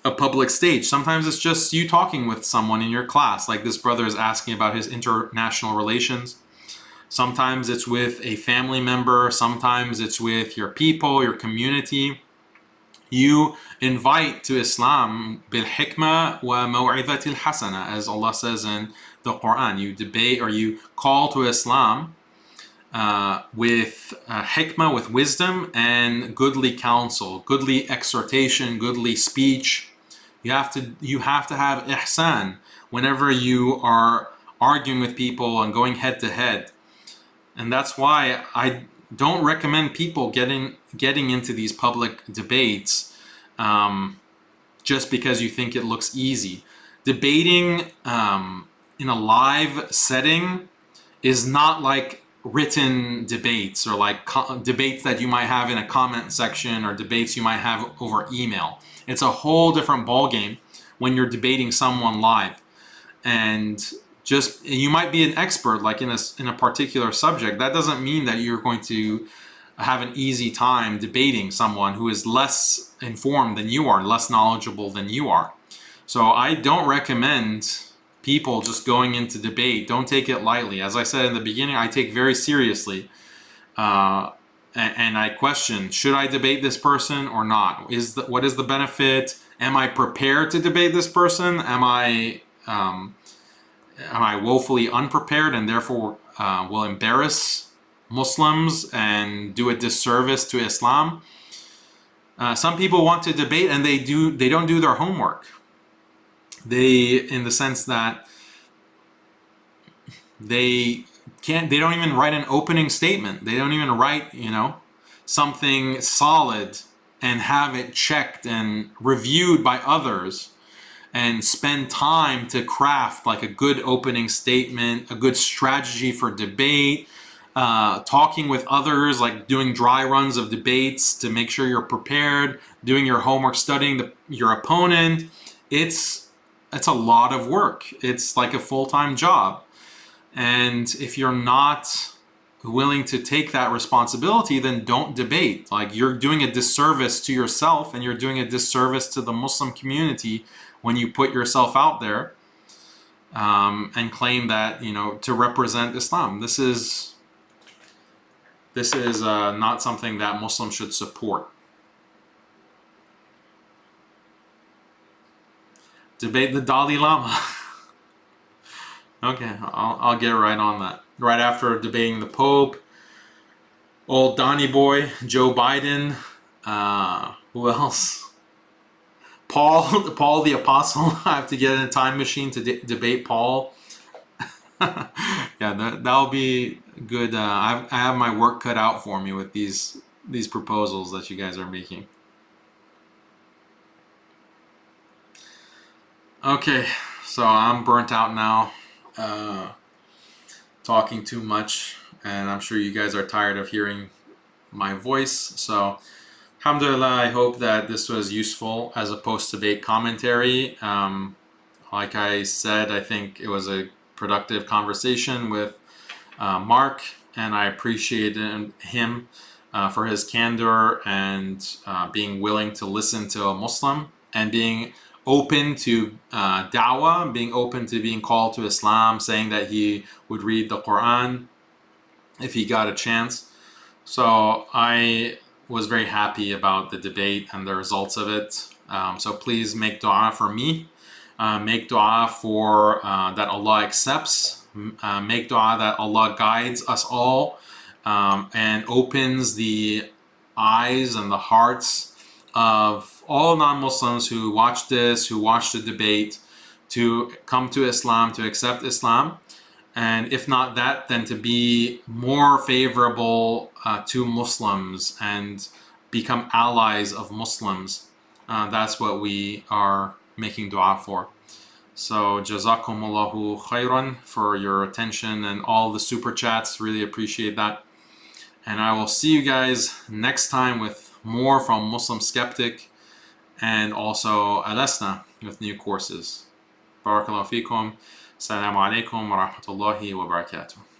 a public stage. Sometimes it's just you talking with someone in your class, like this brother is asking about his international relations. Sometimes it's with a family member. Sometimes it's with your people, your community. You invite to Islam bil hikmah wa maw'izatil hasana, as Allah says in the Quran. You debate, or you call to Islam with hikmah, with wisdom, and goodly counsel, goodly exhortation, goodly speech. You have to have ihsan whenever you are arguing with people and going head to head. And that's why I don't recommend people getting into these public debates just because you think it looks easy. Debating in a live setting is not like written debates, or like debates that you might have in a comment section, or debates you might have over email. It's a whole different ballgame when you're debating someone live. And just, you might be an expert like in a particular subject. That doesn't mean that you're going to have an easy time debating someone who is less informed than you are, less knowledgeable than you are. So I don't recommend people just going into debate. Don't take it lightly. As I said in the beginning, I take very seriously, and I question, should I debate this person or not? What is the benefit? Am I prepared to debate this person? Am I woefully unprepared and therefore will embarrass Muslims and do a disservice to Islam? Some people want to debate and they don't do their homework. In the sense that they don't even write an opening statement. They don't even write, something solid and have it checked and reviewed by others, and spend time to craft like a good opening statement, a good strategy for debate, talking with others, like doing dry runs of debates to make sure you're prepared, doing your homework, studying your opponent. It's a lot of work. It's like a full-time job. And if you're not willing to take that responsibility, then don't debate. Like, you're doing a disservice to yourself, and you're doing a disservice to the Muslim community when you put yourself out there and claim that, to represent Islam. This is not something that Muslims should support. Debate the Dalai Lama. Okay, I'll get right on that. Right after debating the Pope, old Donny Boy, Joe Biden, who else? Paul the Apostle. I have to get in a time machine to debate Paul. Yeah, that'll be good. I have my work cut out for me with these proposals that you guys are making. Okay, so I'm burnt out now, talking too much, and I'm sure you guys are tired of hearing my voice. So, alhamdulillah, I hope that this was useful as a post-debate commentary. Like I said, I think it was a productive conversation with Mark, and I appreciated him for his candor and being willing to listen to a Muslim, and being open to da'wah, being open to being called to Islam, saying that he would read the Quran if he got a chance. So I was very happy about the debate and the results of it. So please make dua for me. Make dua for that Allah accepts. Make dua that Allah guides us all and opens the eyes and the hearts of all non-Muslims who watch this, who watch the debate, to come to Islam, to accept Islam. And if not that, then to be more favorable to Muslims and become allies of Muslims. That's what we are making dua for. So jazakumullahu khairan for your attention and all the super chats. Really appreciate that. And I will see you guys next time with more from Muslim Skeptic and also Alasna with new courses. Barakallahu feekum. Assalamu alaikum wa rahmatullahi wa barakatuh.